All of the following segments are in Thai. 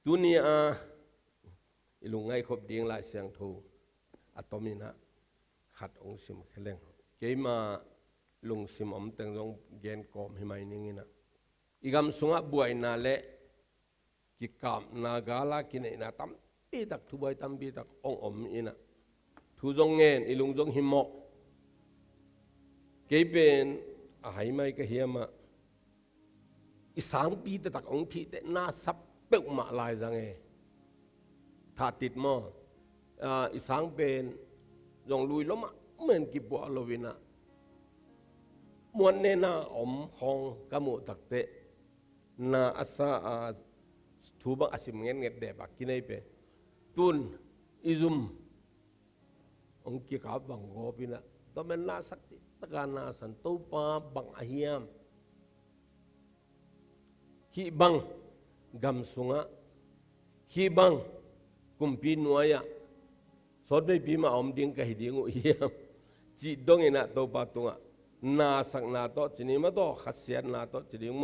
ตัวนี้ลุงไงครบเดียงลายเสียงทูอัตมินะขัดองสิมเคล่งเกี่ยมาลุงสิมอมแต่งรงเกณฑ์กอมให้ไม่นิ่งนะอีกำสงะบวยนาเละกิกามนากาลากินนะตั้มปีตักทุบวยตั้มปีตักองอมอินะทุจงเงินอีลุงจงหิมอกเกี่ยเป็นให้ไม่ก็เฮียมาอีสามปีตักองที่แต่น่าซับเปิลมาลายจังเอถ้าติดหม้ออีสางเป็นยองลุยล้มเหมือนกิบวัวลวินะมวนเนน่าอมห้องกมุตักเตน่าอาซาทูบังอาศิมเงินเงินเดบักกินไอเป็นตุนอิซุมองกิกาบังโกปินะต้องเป็นน่าสักติตะการน่าสันตุปาบังอาฮิยามฮิบังกัมสุงะฮิบังกุมปีนัวยะสอดไม่ปีมาอมดิ้งกะฮิดิ้งอุยามจีดงเงินะตัวปาตุงะนาสักนาโตจินิมาโตขัดเสียนนาโตจินิโม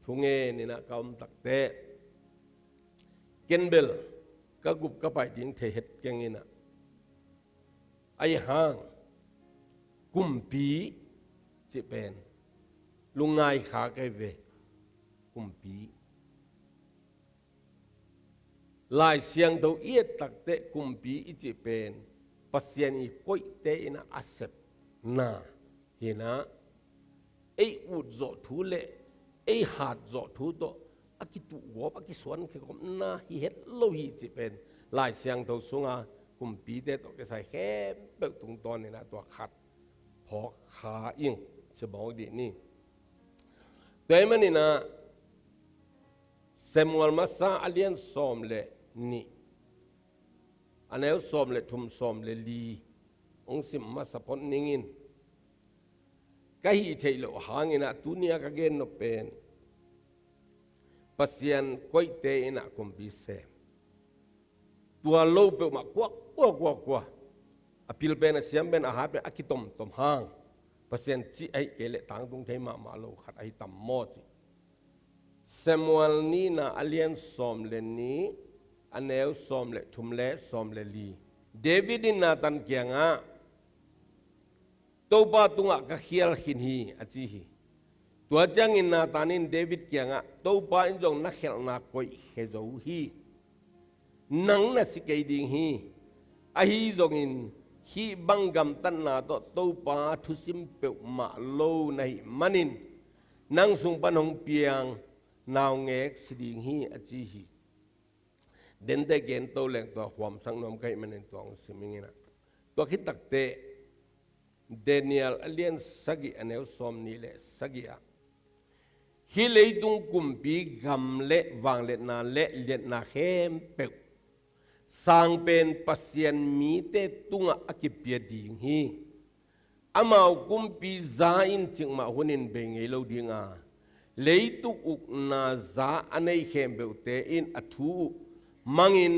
ทุงเงินนะกาอมตักเตะเกนเบลก็กุบก็ไปดิ้งเทเหตเกงเงินะไอห่างกุมปีจิเป็นลุงไงขาไกเวกุมปีลายเสียงตัวเอียดตักเตะกุมปีอิจิเป็นปัสยานีก้อยเตะนะอาเซบนาเห็นนะไออุดโจทูเล่ไอหาดโจทูโตอากิตุวบอากิสวนคือผมน่าฮิเฮตโลหิจิเป็นลายเสียงตัวสุงากุมปีเตะตัวก็ใส่แค่เปิดตรงตอนนี่นะตัวขัดพอขาอิ่งจะบอกดีนี่แต่มันนี่นะเซมัวลมาซาอเลียนซอมเลนี่อันนี้ซอมเลทุมซอมเลลีองสิมมาสะพอนนิงินก็ฮิเทโลหางินะตุนียก็เกนนเป็นปัสยันก้อยเตอินะคุมพิเศษตัวโลเปมากกว่าอภิลเป็นเสียมเป็นอาหารเป็นอากิตมห้างปัสยันจีไอเกเลต่างตรงเทมาโลขัดไอตัมโมจิเซมัวลนี่นะอเลียนซอมเลนี้อันเอลซอมเลทุมเลซอมเลลีเดวิดินนาตันเกียงะตัวปาตุงะก็เขียลหินฮีอจีฮีตัวจังอินนาตานินเดวิดเกียงะตัวปาอินจงนักเขลนักคอยเฮโซฮีนังนัสิเกดิงฮีอาฮีจงอินฮีบังกัมตันนาตัวปาทุสิมเปวมาโลในมันินนังสุงปันหงเปียงนาวเงกสิดิงฮีอจีฮีเดินแต่เกณฑ์ตัวแหลงตัวความสังนมไก่มันในตัวองสิมิงนะตัวคิดตักเตเดนิเอลเลียนสักอันเอลซอมนี่แหละสักอย่างฮิเลตุงกุมปีกำเละวางเละนาเละเลียนนาเข้มเปกสร้างเป็นปัสยันมีเตตุงอากิเปียดิงฮีอามากุมปีซาอินจิงมาหุนินเบงเอโลดิงาเลยตุอุกนาซาอันไอเข้มเบลเตอินอัทูมังอิน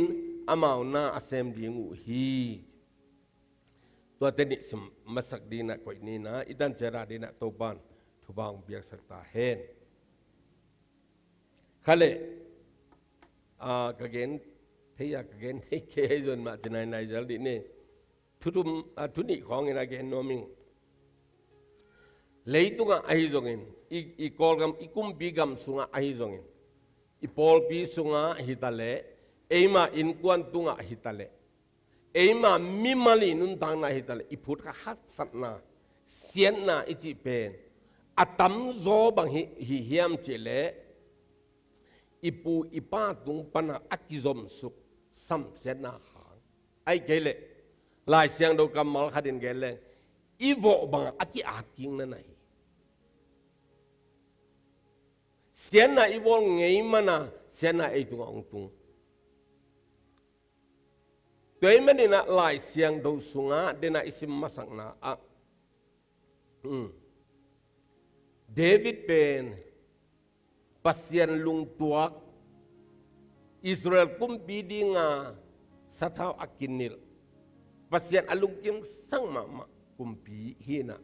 อามาหน้าอาเซมดิงูฮีตัวเทนิสมาสักดีนักกว่านี้นะอิดันเจราดีนักตัวบ้านทุบางเบียกสักตาเห็นขะเลกะเกนเทียกะเกนเฮเคจนมาจะในจัลดีนี่ทุนิของเงินกะเกนโนมิงเลยตุงะไอจงอินอีกอลกัมอีกุมปีกัมสุงะไอจงอินอีพอลปีสุงะฮิตาเลเอมาอินควันตุงะฮิตาเลเอมามิมาลีนุนตังนาฮิตาเลอีพุทธะฮัสสัตนาเสียนนาอิจิเป็นอัตัมโซบังฮิเฮียมเจเลอีปูอีป้าตุงปนาอักิซอมสุกสัมเสียนาหางไอเกเลลายเสียงดูกำมัลขัดินเกเลอีโวบังอักิอากิงนั่นไงเสียนาอีโวไงมันนะเสียนาไอตุงองตุงตัวเองมันนี่นะลายเสียงดูสุงะเดน่าอิสิมมาสังนาเดวิดเป็นปัสยันลุงตัวอิสราเอลกุมปีดิงาสัทาวอากินิลปัสยันอลุงกิมสังมากุมปีฮีนะ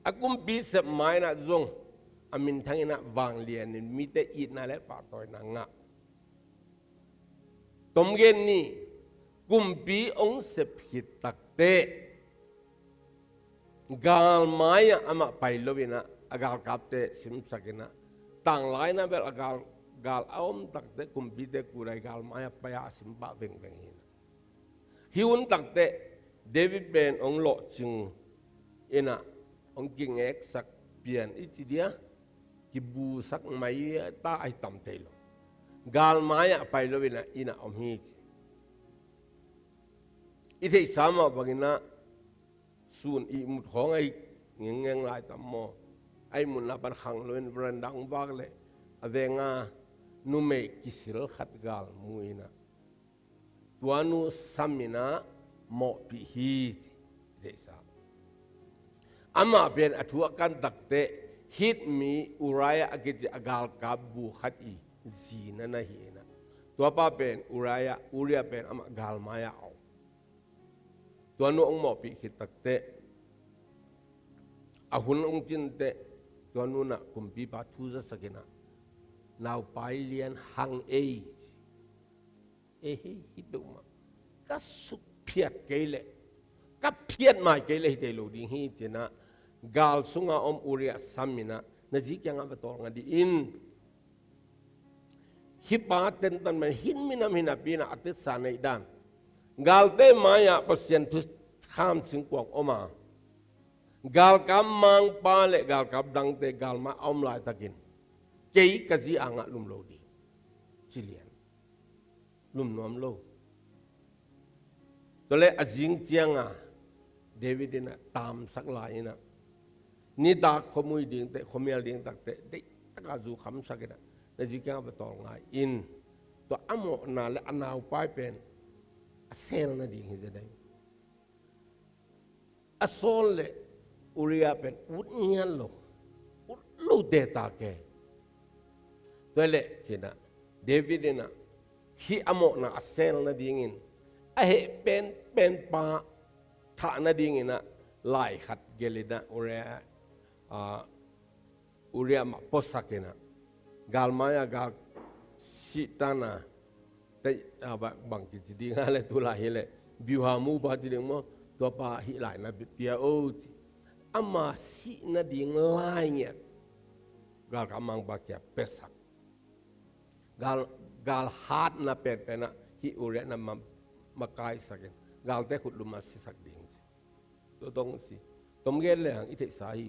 อากุมปีเสมัยนะจง อามินทั้งอินะวางเลียนมีแต่อินะและป่าตอยนางะตมเกนนี่กุมปีองเสพหิตตักเตกาลไม้อามาไปลวินะอากาลกับเตสิมสักินะต่างหลายนะเบลอากาลกาลอมตักเตกุมปีเตกูไรกาลไม้ไปอาสิมบะเวงเวงหินะฮิวนตักเตเดวิดเป็นองโลจิงเอ็นะองกิงเอกสักเปลี่ยนอิจิเดียกิบูสักไม่ตาไอตำเตลกาลไม้ไปลวินะอินะอมฮีจอิเทสามาบากินะส่วนอีมุดของไอ้เงี้ยลายตำมอไอ้มุนนับขังลอยบรันดังบากเลยอเวงานุเมกิสิลขัดกาลมุยนะตัวนุสัมมินะหมอปิฮีเดสาอามาเป็นอัฐวกันตักเตฮิตมีอุรายะกิจอากาลกับบุขัดอีจีนันฮีนะตัวป้าเป็นอุรายะเป็นอามากาลมายาเอาตัวนู้องหมอปีขิดตักเตะอาหุนองจินเตะตัวนู้น่ะกุมปีปาทูจะสกินะนาวไปเลียนหังเอฮิบุมาก็สุขเพียดเกลเลยก็เพียดมาเกลเลยเตลูดิ้งฮีเจนะกาลสุงาอมอุริยสามินะนจิกยังอับตองดีอินฮิปาเตนตันมันหินมินามินาปีนะอัติสานในด้านกาลเตมายาปัสยันทุข้ามสิงกวงออกมากาลกำมังปาเลกาลกับดังเตกาลมาอมลายตะกินเจกจีอ่างลุมโลดีชิเลียนลุมนอมโลตัวเลอจิงเจียงอ่ะเดวิดน่ะตามสักลายนะนี่ตาขมุยดิ่งเตขมียดิ่งตักเตเด็กตะกาจูคำสักนะนั่นจิงไปต่อไงอินตัวอโมนาและอนาวไปเป็นเซลนั่นดิ่งที่จะได้อโซลเลอุริยาเป็นอุดเงียนลงอุดลูเดตาเกตัวเลเจนะเดวิดน่ะฮีอโมนาเซลนั่นดิ่งินเป็นปาท่านั่นดิ่งินน่ะไล่ขัดเกลินะอุริยามาพอสักนะกาลมายากาลสิตานะแต่บางทีจริงๆอะไรตัวละเหละบิวหามูบาจริงมั้งตัวป้าฮิไลนะเปียโอจิอามาสินาดิ่งไล่เนี่ยกาลกำมังบาเกียเปสักกาลฮาดนะเป็นนะฮิอุเรนะมาไกสักกาลเตขุดลุมาสิสักดิ่งตัวตรงสิตรงเกลเลยอิเทสาย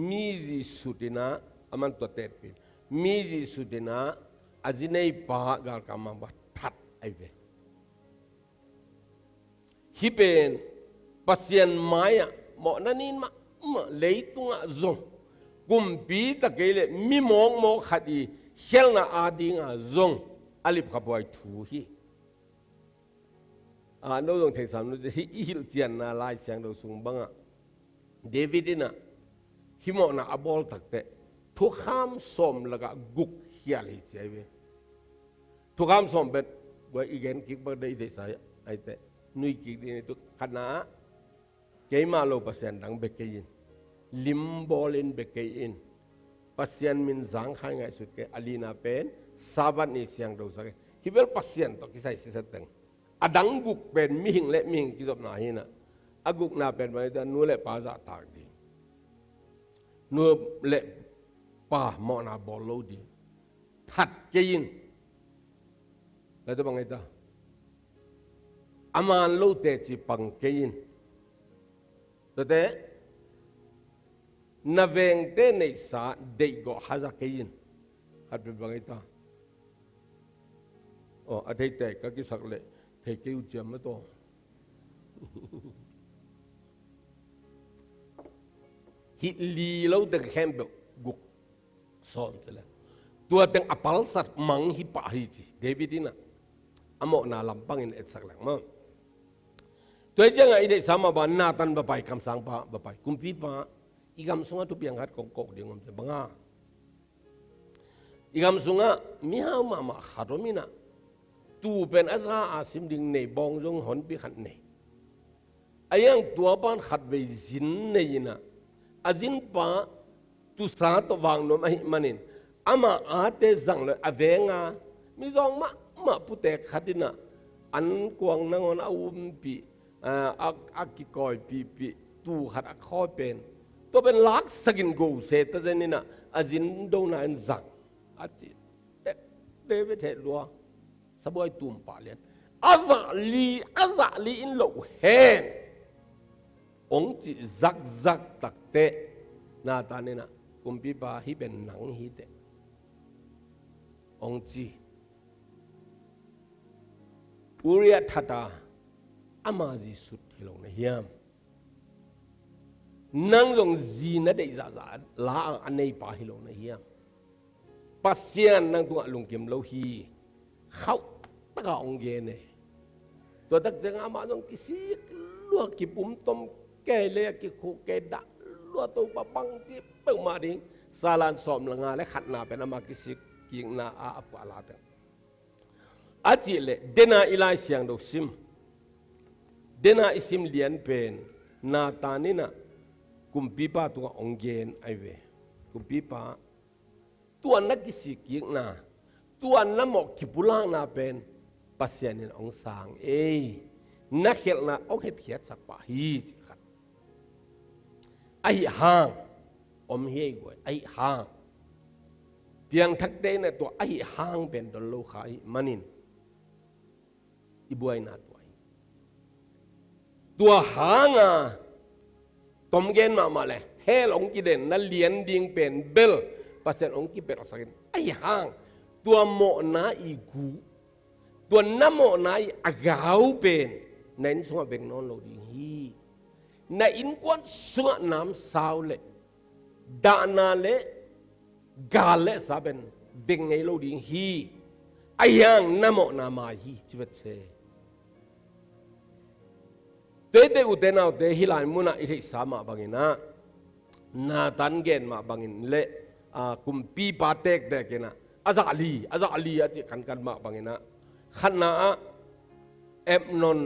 มีจิสุดินะอามันตัวเต็ดเป็นมีจิสุดินะอาจินัยป้ากาลกำมังบาทัดไอเวฮิเป็นปัสยันไม้อะหมอนั่นนี่มาเลยตัวจงกุมปีตะเกลมีมองขัดีเชลนาอาดิงจงอลิบขับไว้ถูฮีโน้ตเทสันนู้นที่อิลเจียนนาลายเสียงเราสูงบังเดวิดน่ะฮิโมนาอบอลตักเตทุกข้ามสมแล้วก็กุกเฮียลิเจเวทุกข้ามสมเป็นว่าอีกแกนกิกบังได้เทสายไอเตนุยกิกนี่ทุกขณะเกี่ยมาโลปัสยันดังเบกเกยินลิมบอลินเบกเกยินปัสยันมินจังข้างไงสุดเกอลีนาเป็นซาบันนี่เสียงเราสักฮิเบลปัสยันตัวกิสัยสิสัตตังอดังกุกเป็นมิหิงเละมิหิงกิจบนาหินะอกุกนาเป็นไปแต่นูเละปาจาตากดีนูเละป่าหมอนาบอลโลดีทัดเกยินแล้วตัวบังไงตาอามันโลเตจิปังเกยินตัวเตนเวงเตในสาเด็กก็ฮาจะเกยินฮัดเป็นบังไงตาอ๋ออาทิตย์เตก็กิสักเลยเทกิวเจียมมาตัวฮิลีเราเด็กแฮมเบลกุกซ้อมจะแล้วตัวเด็กอปัลสัตมังฮิปะฮิจิเดวิดินะอโมนาลำปังอินเอ็ดสักหลังมั้งตัวเจ้าไงเด็กสามบ้านนาตันบะไปคำสั่งปะบะไปกุมพีปะอีกคำสั่งทุกอย่างหัดกอกเดียวงมจะบังอาอีกคำสั่งมีหามาขัดมินะตูเป็นอาซาอาซิมดิ่งในบองจงหอนปีขัดในไอ้ยังตัวบ้านขัดไปจินในนะอาจินปะ tu sa to wang no mai manin ama ate zang le avenga mi zong ma pute khadina an kuang nangon awum pi ki koi pi tu khat a kho pen to ben lak sagin go se ta jenina azin do na an zang achi de ve the lo saboi tum pa len aza li in lo hen ong chi zak tak te na ta ne na kumpi ba hi ben nang hi te ong chi puria thata ama ji sut hi lo na hiam nang long ji na de za la anei pa hi lo na hiam pasian nang tu alung kim lo hi khau ta ka ong ge ne to tak jeng ama jong kisi lu ki pum tom ke le ki khu ke da lu to pa bang chi pe ma ding salan som la nga le khat na pe na ma kisi king na a pa la ta a chi le dena ilai siang do sim dena isim lian pen na ta ni na kumpi pa tu ong gen ai ve kumpi pa tuan na kisi king na tuan na mo ki pulang na pen pasian in ong sang na khel na ong he phiat sak pa hi chi khat ai hang om he goi ai hang piang thak te na to ai hang pen do lo khai manin ibuai na tua hanga tom gen ma le hel ong ki den na lian ding pen bel pasian ong ki per sakin ai hang tua mo na i gu tua na mo na i agau pen nen sunga beng non lo ding hi na in kwan sunga nam sao le da na le ga le saben veng ngai lo ding hi ayang na mo na ma hi chivet se te uten au te hilai muna i sama bangina na tan gen ma bangin le kumpi patek te kena aza ali achi kan ma bangina khanna non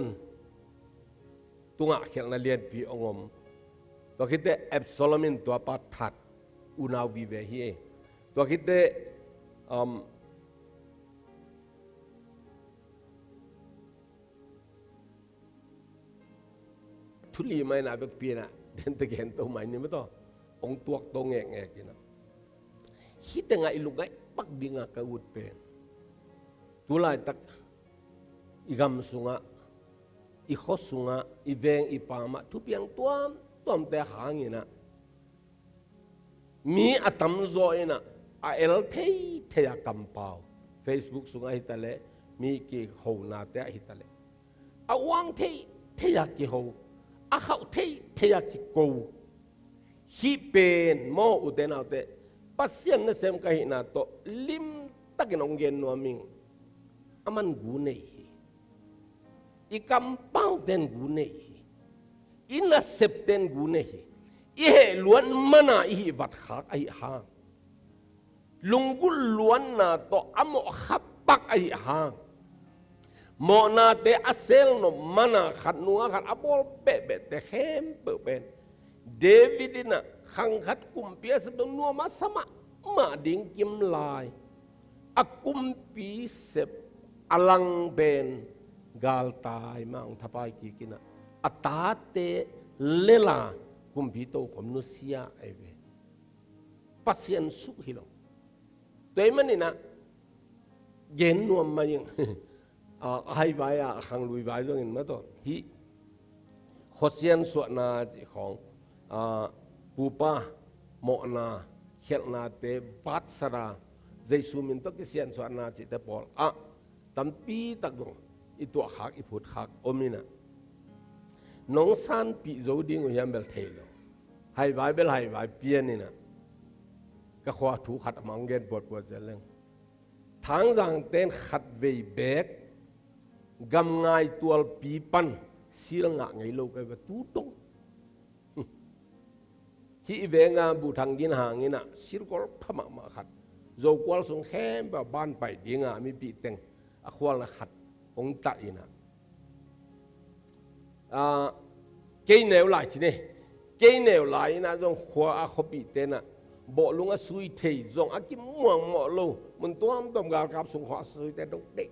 tunga khel na lian pi ongom to kite Absalomin to pa that unaw vi ve hi to kite thuli mai na bek pi na den te gen to mai ni ma to ong tuak to nge kina hi te ngai lu ngai pak dinga ka ut pen tulai tak igam sunga i khosunga i veng i pama thu piang tuam te hangina mi atam zo ina a el thei ya kampau Facebook sunga hitale mi ki ho na te hitale a wang thei ya ki ho a khau thei ya ki ko hi pen mo uten autte pasien na sem ka hina to lim takin onggen no ming aman gu nei i kampau den gu nei ina septen gu nei i he luan mana i wat khak ai ha lungul luan na to amo khapak ai ha mo na te asel no mana khat nuwa khat apol pe te hem pe ben David ina khang khat kumpi se dong nuwa ma sama ma ding kim lai a kumpi sep alang ben gal tai ma ong thapai ki kina atate lela kumpi to kom nu sia eve pasien su hilo toy manina gen nuwa ma yung hai vai khang lui vai dong in ma to hi khosian so na ji khong pupa mo na khel na te vat sara jesu min to ki sian so na chi te pol tampi tak dong i to khak i phut khak omina nong san pi zo ding o yam bel thelo hai vai bel hai vai pian ni na ka khwa thu khat amang gen bot jeleng thang jang ten khat vei bek gam ngai tual pi pan sil nga ngai lo ka tu tong hi venga bu thang gin hangina sil kol phama ma khat zo kwal sung khem ba ban pai dinga mi pi teng a khwal na khat ong ta ina ke neu lai chi ne ke neu lai na jong khwa a khopi te na bộ luôn á suy thể dòng á kim muang mọ lô mình toam tôm gà cạp sung hoa suyแต่ đông đế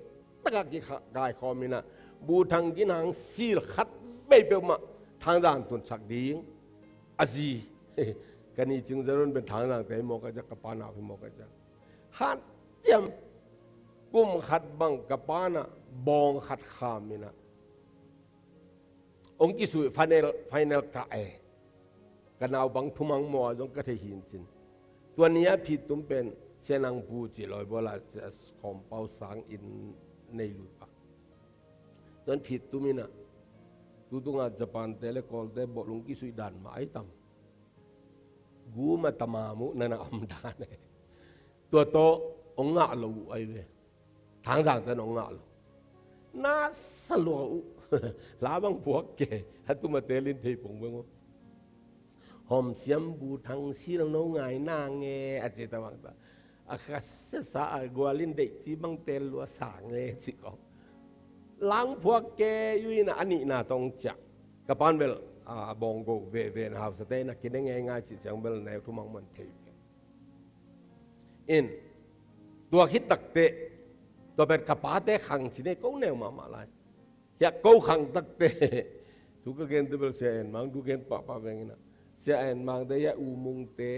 tất cả cái gai khó mình à bu thằng cái hàng xì khát bê bê mà thằng rằng tuần sắc điên à gì cái này chứng giờ bên thằng rằng thế một cái chắc cái pan nào thì một cái chắc hát chém cung khát bằng cái pan à bong khát kham mình à ông cái suy final cáiกันเอาบังทุ่มังมัวจงก็เทียนจินตัวนี้ผิดตุ้มเป็นเสนังปูจิลอยบ่ละจะของเป่าสังอินในลูปะตอนผิดตุ้มินะตัวตุงอาญี่ปุ่นเตเลคอลเตบอกลุงกิสุยดันมาไอ้ตั้มกูมาตมามุนั่นน่ะอมดานเลยตัวโตองงะลูไอ้เว้ทางสั่งแต่องงะลูน่าสลวลาบังพวกแกให้ตุ้มเตลินเทปงเวงหอมเสียมบูทางซีเราโน้ง่ายนางเงอาจจะตะวันตะอาคาเสสากัวลินเด็กจีบังเตลัวสางเงจิกองล้างพวกแกอยู่น่ะอันนี้น่ะต้องจักกับปานเบลบองโกเวนะฮาวสเตน่ะกินง่ายง่ายจิจังเบลในทุ่งมังมันเทวอินตัวคิดตักเตะตัวเป็นกระป๋าเตะขังสิเนี่ยก็แนวมาลายอยากกูขังตักเตะทุกเกณฑ์ตัวเบลเสียนมังทุกเกณฑ์ปะเป็นนะเสียนมังได้ยาอูมุงเตะ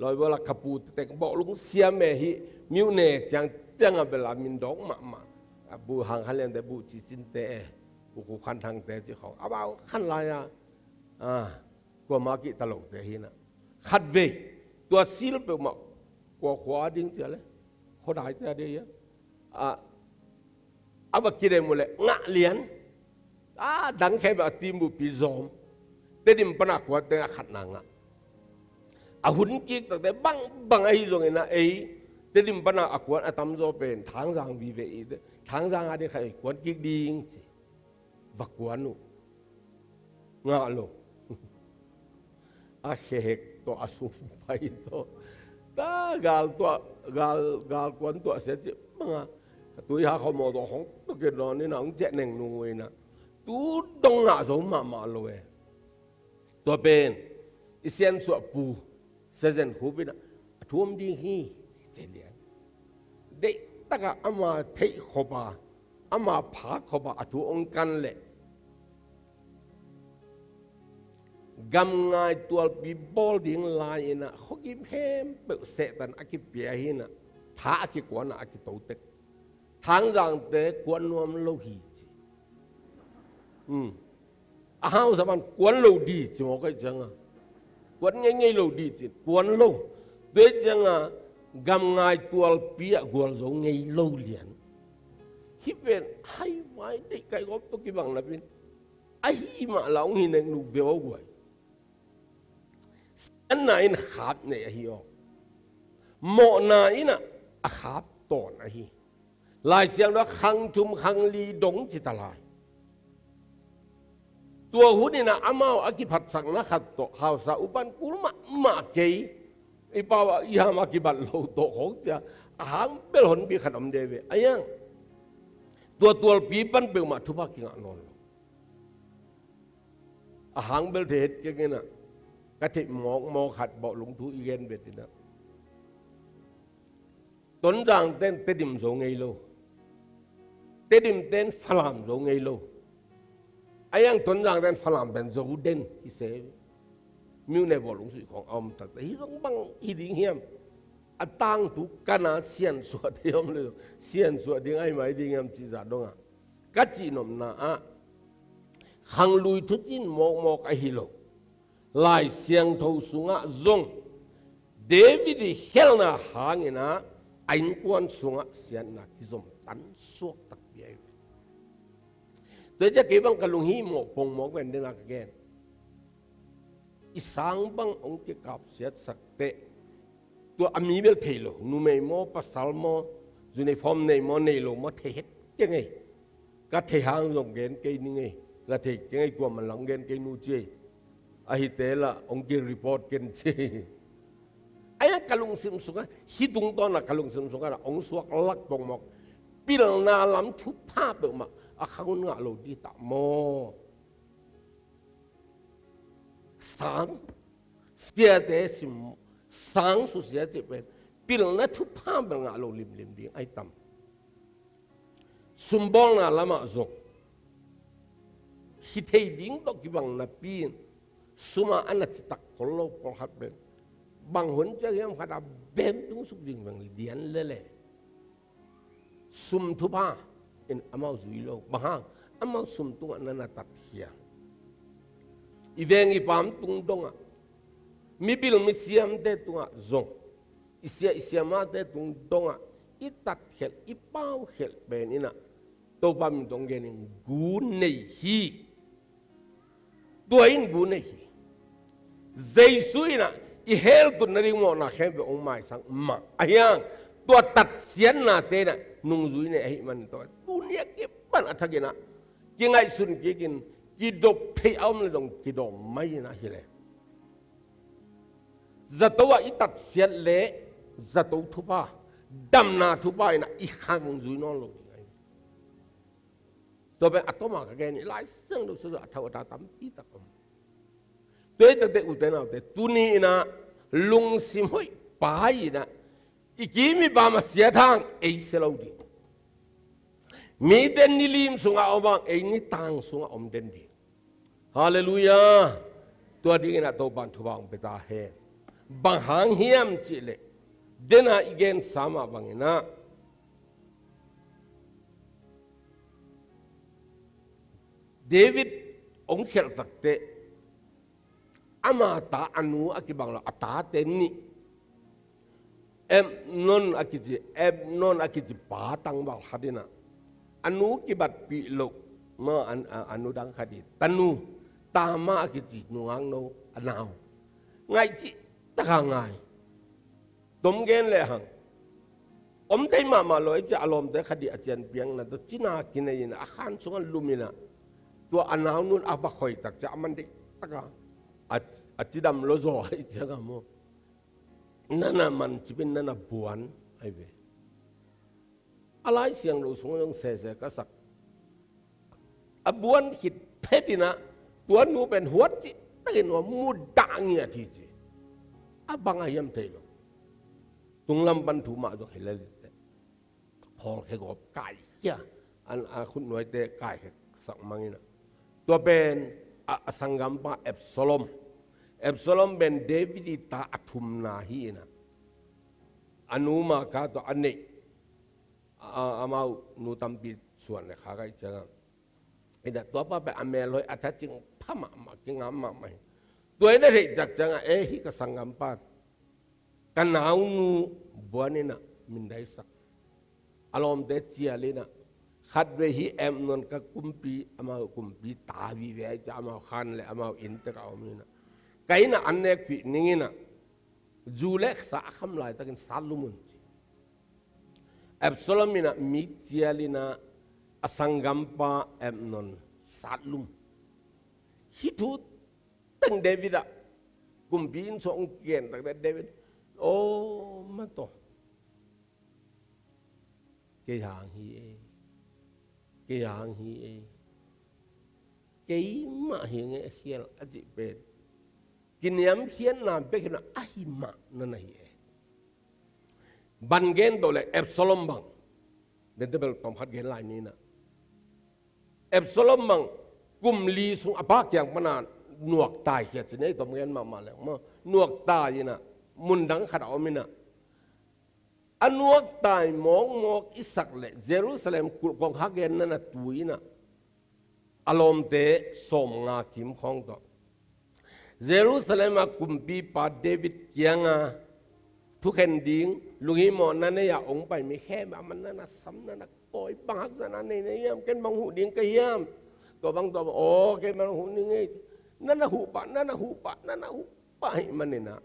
ลอยเวลาขับปูเตะบอกลุงเสียแม่ฮิมิวเนจังเบลามินดองมาบูหังฮันเลนแต่บูจิสินเตะบูคูขันทางเตะจีของเอาขันลายกว่ามากิตลกเตะฮินะขัดเวตัวซิลเปมากว่าขวาดิ้งเจเลยเขาได้แต่เดียเอาไปกินได้หมดเลยงะเลียนดังแค่แบบตีมูปีซอมเตดิมปนักว่าเตะขัดนางหุ่นกิ๊กแต่บังไอ้ตรงนี้นะเตดิมปนักว่าตำโจเป็นทางสังวิเวอีทางสังอะไรใครกวนกิ๊กดิ้งจีวักวนนูงะโลเฮกตัวอสุไปตัวตากาลตัวกาลกวนตัวเสียจีมังตัวหาเขาหมดตัวของตัวเกิดนอนนี่นะองเจนึงนูเองนะตัวดงงะสมมาโลเอตัวเป็นอิเซียนสวปูเซเซนคูบินะทุ่มดีฮีเจเลียนเด็กตากอามาเทขบาอามาผาขบาทุ่งกันเลยกำงายตัวปีบอลดิ้งลายนะเขากินเพิ่มเปิดเสตันอากิเปียหินะท้าอากิกวนอากิโตเตกทางจังเตกวนนวมโลหิตอ้าวสมันกวนโลดีจิมอกไอ้จังกวนง่ายๆโลดีจิกวนโลเดี๋ยวจังกำงายตัวปีกวนจงง่ายโลเลียนที่เป็นให้ไว้ได้ไกลก็ตุกิบังนะเป็นไอ้มาเหล่าหินนูเวลกวยอันไหนขับเนี่ยฮิโอหมอไหนน่ะขับตอนนะฮิลายเสียงว่าขังจุมขังลีดงจิตลายตัวหุ่นนี่นะอามาอากิพัดสังนะขัดโตข่าวสาวบันกุลมาเกยไอ้ป่าวอีหามากิบัดโลโตของจะหางเปลหนปีขนมเดวไอ้ยังตัวปีปันเปลมาทุบกิงานนหางเบลเทศยังไงน่ะกะทิมองขัดบอกลุงทุอีเกนเบ็ดนะต้นจางเต้นเตดิมโซไงโลเตดิมเต้นฝรั่งโซไงโลไอ้ยังต้นจางเต้นฝรั่งเป็นโซเดนฮิเซมิวในบอกลุงสุของอมตัดแต่ฮิต้องบังฮิดิ้งเฮียมตั้งตุกันนะเสียนสวดเดียมเลยเสียนสวดดิ้งไอ้ไม่ดิ้งเฮียมจีจัดดงกัจจินมนะขังลุยทุจินมอกไอฮิโลลายเสียงทูสุงะจงเดวิดเฮลนาหางนะไอ้กวนสุงะเสียนนักจงตันสวกตักเบียร์ตัวจะเก็บบังกะลุงฮีหมอกปงหมอกเป็นเดนักเกนอีสังบังองค์ที่กับเสียสักเตตัวอามีเบลเทโลนูเมโมปัสสาวโมยูนิฟอร์มในโมเนโลมาเทศยังไงก็เทหางลงเกนเกนี่ไงก็เทยังไงกว่ามันหลังเกนเกนูเจอาฮิเตละองค์ที่รีพอร์ตเกนเจไอ้กะลุงซิมสุกะฮิตุงตอนน่ะกะลุงซิมสุกะองค์สวกลักปงหมอกปิลนาลำทุบภาพเบลมาข้างงะโลดีตะโมสามเสียเตสิม สังสุเสียจะเป็นปิลนัทุพามงาโลลิมลิมดิ้งไอตั้มสมบูรณ์น่ะละมาจงฮิตเฮดิ้งตกิบังนับปีนสมาอันนั้นจิตตะโคโลโคฮับเป็นบางคนจะยังขดาเบมตุงสุกดิ้งบางเดียนเล่ สมทุพาอินอามาจุยโลบางอามาสมตุงอันนั้นตัดเหียอีเวงอีปามตุงดงอ่ะมีบิลมีเสียมเตตุงอ่ะจงอีเสียมาเตตุงดงอ่ะอีตัดเหียอีเป้าเหียเป็นนี่นะตัวปามตงเกนิกูเนฮีตัวอินกูเนฮีเจสุยนะอีเฮลตุนนริโมนะเข็มเป็นองค์ใหม่สังมาไอ้ยังตัวตัดเสียนนาเตนะนุ่งจุยเนี่ยไอ้มันตัวตุเนียเก็บมันอัฐกินะกินไงสุนกินกิดดเพย์เอามันลงกิดดไม่นะฮิเลจะตัวอีตัดเสียนเละจะตัวทุบะดำนาทุบะนะอีข้างจุยนอนลงตัวเป็นอัตมาแกนี่หลายเรื่องดูสุดอัตวตาตั้มปีตะกมตัวเด็กอุตนาเด็กตุนีนะลุงสิมหอยไปนะอีกีมีบามาเสียทางเอเสลาวดีมีเดนนิลิมสุงอาอบางเอนี่ทางสุงอาอมเดนดีฮาเลลูยาตัวดีนะตัวบันทุบางเปตาเฮบางหางเฮียมจิเลเดน่าอีเกนสามาบางนะเดวิดองค์เขลตักเตอามาตาอนุอากิบังละอัตาเตนี่นนอากิจิปาตังบังฮัดินะอนุกิบัดปีโลกมาอนุดังฮัดิตันูตามาอากิจินุงังโนอนาวไงจิตะกางไงตมเกนเลยหังอมได้มาลอยจะอารมณ์ได้คดีอาจารย์เปียงนะตัวจินากินยินะอาคารสุงันลุมินะตัวอนาวนุนอาฟักหอยตักจะมันได้ตะกาอาจิดำโลโซไอเจ้าโมนั่นมันจะเป็นนั่นบวนไอเวอะไรเสียงเราสงยังเสกสักบวนหิดเพดินะตัวนู้เป็นหัวจิตะกินว่ามูดังเงียทีจีบางอย่างเทลตุงลำบันทุมาตัวเฮลลิเตพอแค่กบไก่เหี้ยคุณหน่วยเตะไก่สักมังนะตัวเป็นสังกัมปะเอฟโซลมเป็นเดวิดตาอัตุมนาฮีนะอนุมาคาตัวอันนี้อามานูตัมปิส่วนเลยข้าก็จะไอ้เด็กตัวป้าไปอเมริกาอัฐจิงพม่ากิงงามมาไหมตัวนี้เด็กจากจังฮิกสังกัมปะกันหนาวนูบัวนี่นะมินได้สักอารมณ์เด็ดเจียเลยนะขัดเวฮีนนกับกุมปีอามากุมปีตาวีเวจะอามาขันเลยอามาอินเตอร์เอามีนะไกน่ะอันเนี้ยปีนี้นะจูเล็กสาคำลายตะกินซาลุมุนจีอับสลามินะมิเจียลินะอสังกัมปะนนซาลุมฮิตุตั้งเดวิดะกุมปีนส่งเกียนตั้งแต่เดวิดโอ้มาโตเกี่ยงฮีเกี่ยงฮีเกี่ยมาเฮียงเขียนอจิเป็ดกินยำเขียนน้ำเป็ดนะอาหิมะนั่นเองบันเกนตัวเลยเอฟโซลมบังเดินเบลต้องพัดเกนลายนี้นะเอฟโซลมบังกุมลีสุงอภาคอย่างมานานหนวกตายเขียนสิเนี่ยตัวเงินมาแล้วมาหนวกตายนะมุนดังขัดเอามินะอันวกตายมองอิสักเละเยรูซาเล็มกองฮักเกนนั่นตุยนะอารมณ์เตะสมงาคิมของตัวเยรูซาเล็มกุมปีปาเดวิดเกียงทุกแห่งดิ้งลุงฮิมอนนั่นเนี่ยองไปไม่แค่มันนั่นซ้ำนั่นปล่อยบางสันนั่นเนี่ยกันบางหูดิ้งก็ยามตัวบางตัวโอ้แกบางหูนี่ไงนั่นหูปะนั่นหูปะนั่นหูปะให้มันเนี่ยนะ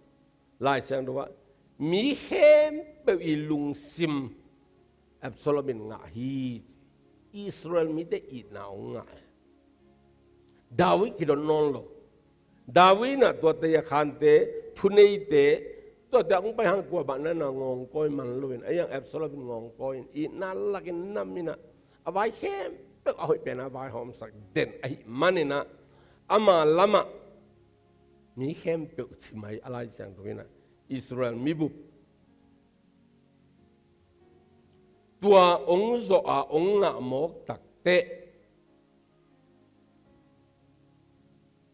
ลายเสียงตัวว่ามีเข้มเปอีลุงซิมอับซอลเป็นงาฮีอิสราเอลมีแต่อีน่างงาดาวิดคิดนอนโลดาวิดน่ะตัวเตยขันเตทุนเนเตตัวเด็กไปหางกว่าบ้านนั่นงงก้อยมันลุยไอ้ยังอับซอลเป็นงงก้อยอีนั่นลักน้ำมินะเอาไว้เข้มเปเอาให้เป็นเอาไว้หอมสักเด่นไอ้มันนี่นะอามาละมะมีเข้มเปใช่ไหมอะไรเสียงตัวนี้นะ อิสราเอลมีบุบตัวองค์โซอาองค์งะมกตักเตะ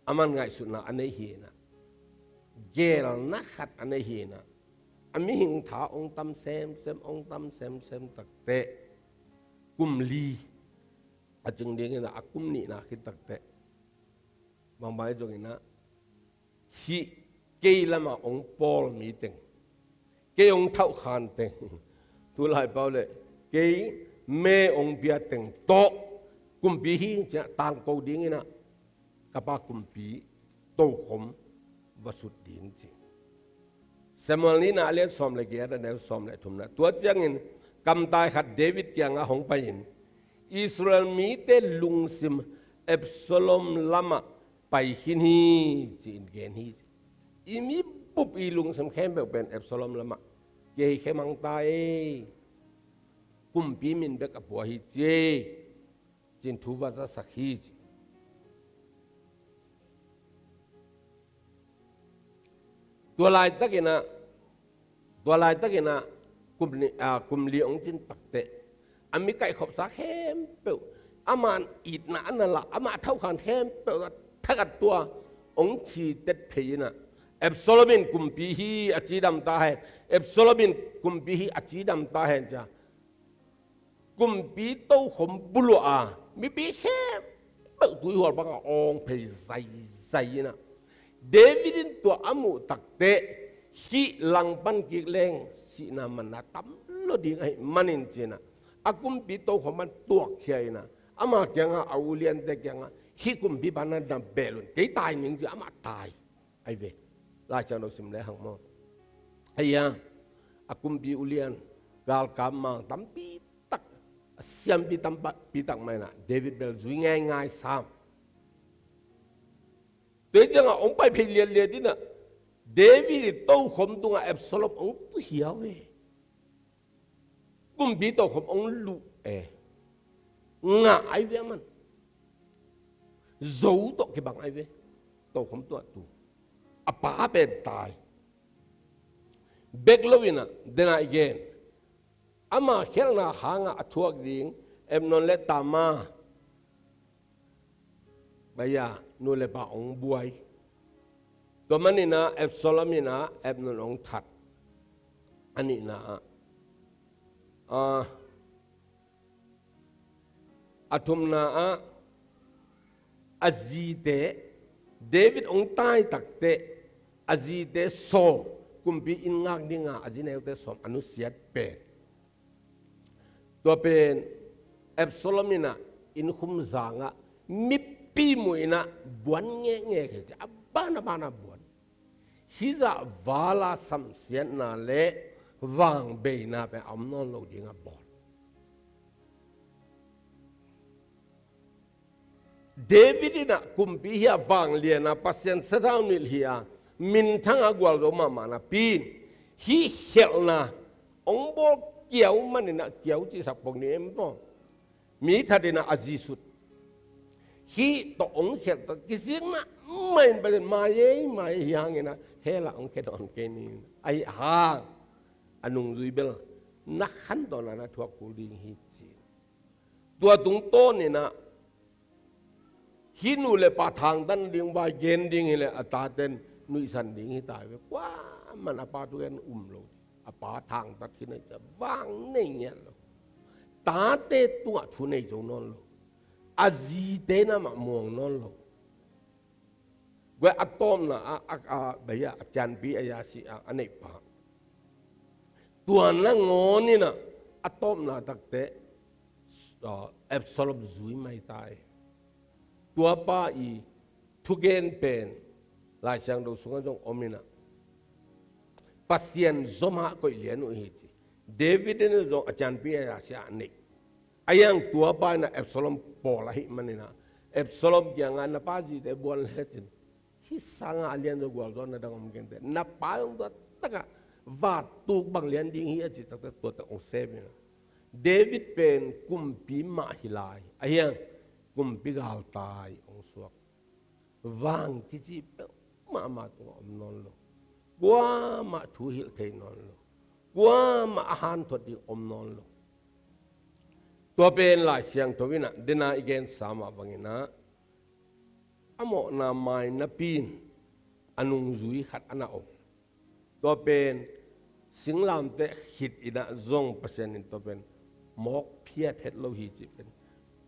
อามันไงสุดนะอันนี้เห็นนะเจลนักขัดอันนี้เห็นนะอามิหิงถาองค์ตั้มเซมองค์ตั้มเซมตักเตะกุมลีอาจึงเดียงนะอากุมนี่นะคิดตักเตะบางใบจงนะฮิเกยละมาองค์ปอลมีเต็งเกยองค์เท่าขานเต็งทุลายเปล่าเลยเกยเมองค์เบียเต็งโตกุมปีหิจะต่างกูดิ้งนะกับปากุมปีโตขมวสุดดิ้งจริงสมัยนี้น่าเลี้ยงสมเลยเกียร์แต่เดี๋ยวสมเลยทุ่มนะตัวเจ้าเงินกำตายขัดเดวิดเกียงอ่ะหงไปยินอิสราเอลมีแต่ลุงซิมเอฟโซลอมลามาไปหินฮีจีนเกนฮีอีมีปุ๊บอีลุงซิมเข้มแบบเป็นเอฟโซลอมลามาเกี่ยเข้มังตายกุมปีมินเบกับบัวฮีเจจินทูวาซาสักฮีจตัวลายตะกินะกุมลีองจินตักเตะอามิไก่ขบสาเข้มเปิลอามันอีดหนานั่นละอามาเท่าขันเข้มเปิลถ้ากัดตัวองชีเต็ดเพยนะเอฟโซลบินกุมปีฮีอาจีดำตาเห็นเอฟโซลบินกุมปีฮีอาจีดำตาเห็นจ้ะกุมปีโตขมบุลัวมีปีเข้มเปิลตัวหัวบังองเพยใส่นะเดวิดินตัวอามุตักเตะฮีหลังปันกิเลงสีนามันนะตั้มโลดีไงมันอินเจนะอากุมปีโตของมันตัวเขียนะอามาเกียงอาวุเลียนเด็กเกียงฮีกุมปีบ้านนั้นดับเบลุนเกยตายมิงจีอามาตายไอเวลาจังเราสิมเลหังมอไอ้ยาอากุมปีอุเลียนกาลกามังตั้มปีตักเสียมปีตั้มปีตักไม่นะเดวิดเบลจุยง่ายซ้ำเดี๋ยวจังองไปเพลียดินะเดวิดโตขมตัวเอฟโซลอมองตุเหี่ยวเอกุมบีโตขมองลุงะไอเวมันจู่โตกี่บังไอเวโตขมตัวตูอาป้าเป็นตายเบกลวินะเดน่าอีกเกนอามาเขลนาหางอัทวกดิ่งเอ็มนนเลตามาบายานูเลปาองบวยตัวมันนี่นะเอฟโซลามินะเอฟนนองทัดอันนี้นะอาทุมนาอาจีเตเดวิดองตายตักเตอาจีเตโซกุมปีอินงักดิงาอาจีเนลเตสอมอนุเสียดเป็ดตัวเป็นเอฟโซลามินะอินคุมจางะมิปีมุยนะบวนเงี้ยเจ้าบ้านบวนฮิจาวาลาสัมเสียนาเล่วางเบยนาเป็นอมนอนโลดิงาบอลเดวิดนะกุมปีเฮียวางเลียนะปัสยันสระนิลเฮียมินทั้งอากวลโรมามานะปีนฮิเฮลนะองค์บอกเกี่ยวมันนี่นะเกี่ยวจีสับปงนี้เอ็มต้องมีทัดนะอาซิสุดฮีตองเขตกิสิงนะไม่เป็นมาเย่มาอย่างเงี้ยนะเฮล่าองเขตอนเกนี่ไอ้ห่างอันนุ่งดุยเบลนักขันตอนนั้นทั่วกุลิงฮิจิตัวตุงโตนี่นะฮินูเลปะทางดันดิ่งว่าเย็นดิ่งเลยอัตาเต็นนุยสันดิ่งฮิตายไปกว่ามันอปาตัวเองโลดอปาทางตัดที่ไหนจะว่างในเงี้ยโลตาเตตัวทุนในจงนอนโลอาจีเตนะมามองนอนโลเวอตอมนะบายอาจารย์ปีอายาสีอันนี้ปะตัวนั่งงอนี่นะอะตอมนะตักเตเอฟโซลอมจุยไม่ตายตัวป้าอีทุกเกนเป็นหลายช่างดูสุขจงอมินะปัสยันจมาก็เลียนอุหิจิเดวิดเนี่ยจงอาจารย์ปีอายาสีอันนี้อายังตัวป้านะเอฟโซลอมปอละหิมันนี่นะเอฟโซลอมยังงานนะป้าจีเตบอลเลจินที่สังอาเลียนตัวกวลตัวนั่นดังอมกันเตนับป้าองตัวตะกะวาดตุกบางเลียนดิ่งเฮียจิตตั้งตัวตั้งองเซฟนะเดวิดเป็นกุมปีมาฮิลายอายังกุมปีกาลตายองสวกวางที่จีเป็นมาตัวอมนอนโล กว่ามาถูหิลเทนอนลกว่ามาอาหารทอดีอมนอนลตัวเป็นหลายเสียงตัววินะเดนาอีกนสามาบังนะอโมนาไมนับปีนอนุจุยขัดอนาอมตัวเป็นสิงลามเตะหิดอินะจงเปอร์เซ็นต์ตัวเป็นหมอกเพียเท็ดโลหิตเป็น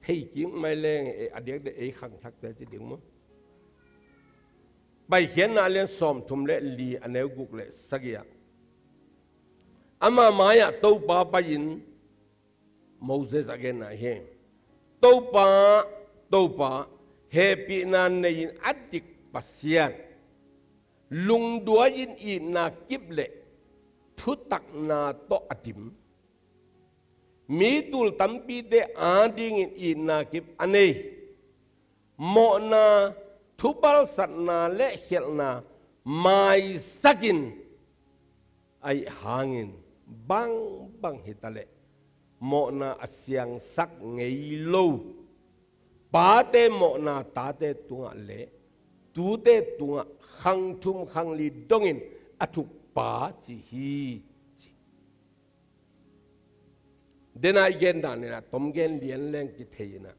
เที่จริงไม่แรงอดีตเด็กขังทักแต่จิตดิ่งมั้งไปเขียนนาเลียนสอมทุมเละลีอันเนวกุกเละสักอย่างอามาหมายตัวป้าไปยินโมเสสอเกนนะเฮตัวป้าเฮปีนันในยินอดีตปัสยานลุงดัวยินอีนากิบเละทุตักนาโตอดิมมีตุลตัมปีเดอาดิงินอีนากิบอันนี้โมนาทุบลสัตนาและเขลนาไม่สักินไอหางินบังฮิตาเลโมนาอเสียงสักไงโลปาเตโมนาตาเตตุงเลตูเตตุงขังทุมขังลีดงอินอทุปาจิฮีเดนายเกนดานี่นะตมเกนเลียนแรงกิเทยนะ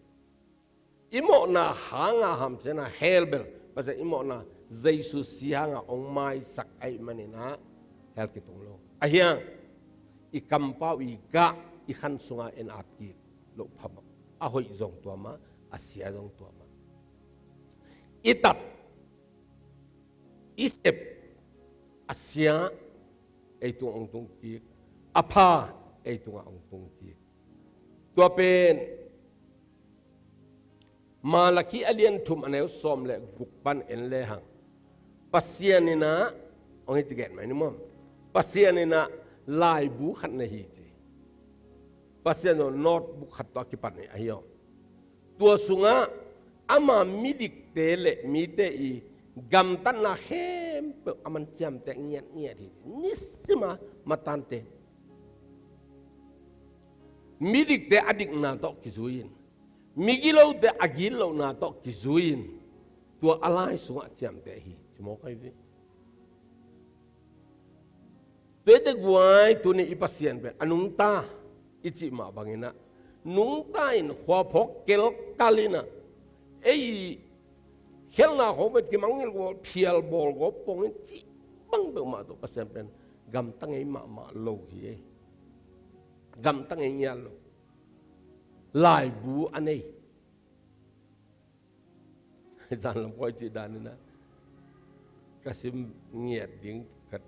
อิโมนาหางาหัมเสนาเฮลเบลภาษาอิโมนาเจสุสีหางาองไม้สักไอมันนี่นะเฮลกิตงโลอะเฮียงอิคัมปาวิกะอิขันสุงาเอ็นอาร์กีโลพามอะหอยจงตัวมาอาเซียจงตัวมาอิตัดอิสเอฟอาเซียไอตัวองตุงกีอภาไอตัวองตุงกีตัวเป็นมาลักีอเลียนทุมอันเอวสอมเละกุกปันเอ็นเลหังปัสเซียนินะองค์ที่เกิดไหมนี่มั้งปัสเซียนินะลายบุขัดในฮีจีปัสเซียนนอดบุขัดตัวกิปันในอายอตัวสุงะอามามิดิกเตเลมิเตอีกำตันนาเข้มเปอามันจำแต่เงียทีนิสมาตันเตมิดิกเตอดิกนาโตกิจุยินมิกิโลเตอกิโลนาโตกิจุยินตัวอะไรสุงะจำแต่ฮีจมอกไอ้พี่ตัวเด็กวัยตัวนี้อีปัสเซียนเป็นอนุงตาอิจิมาบังอินะนุงตาอินขวาพกเกลกาลินะไอ้เห็นนะเขาเป็นกิมังเงินก็เพียลบอลก็ปงจิบังเบลมาตัวปัสเซียนเป็นกำตั้งไอ้มาโลฮีกำตั้งไอ้ยาโลลายบูอันนี้อาจารย์ลำพอยจีดานี่นะกสิมเงียดดิ้งกัด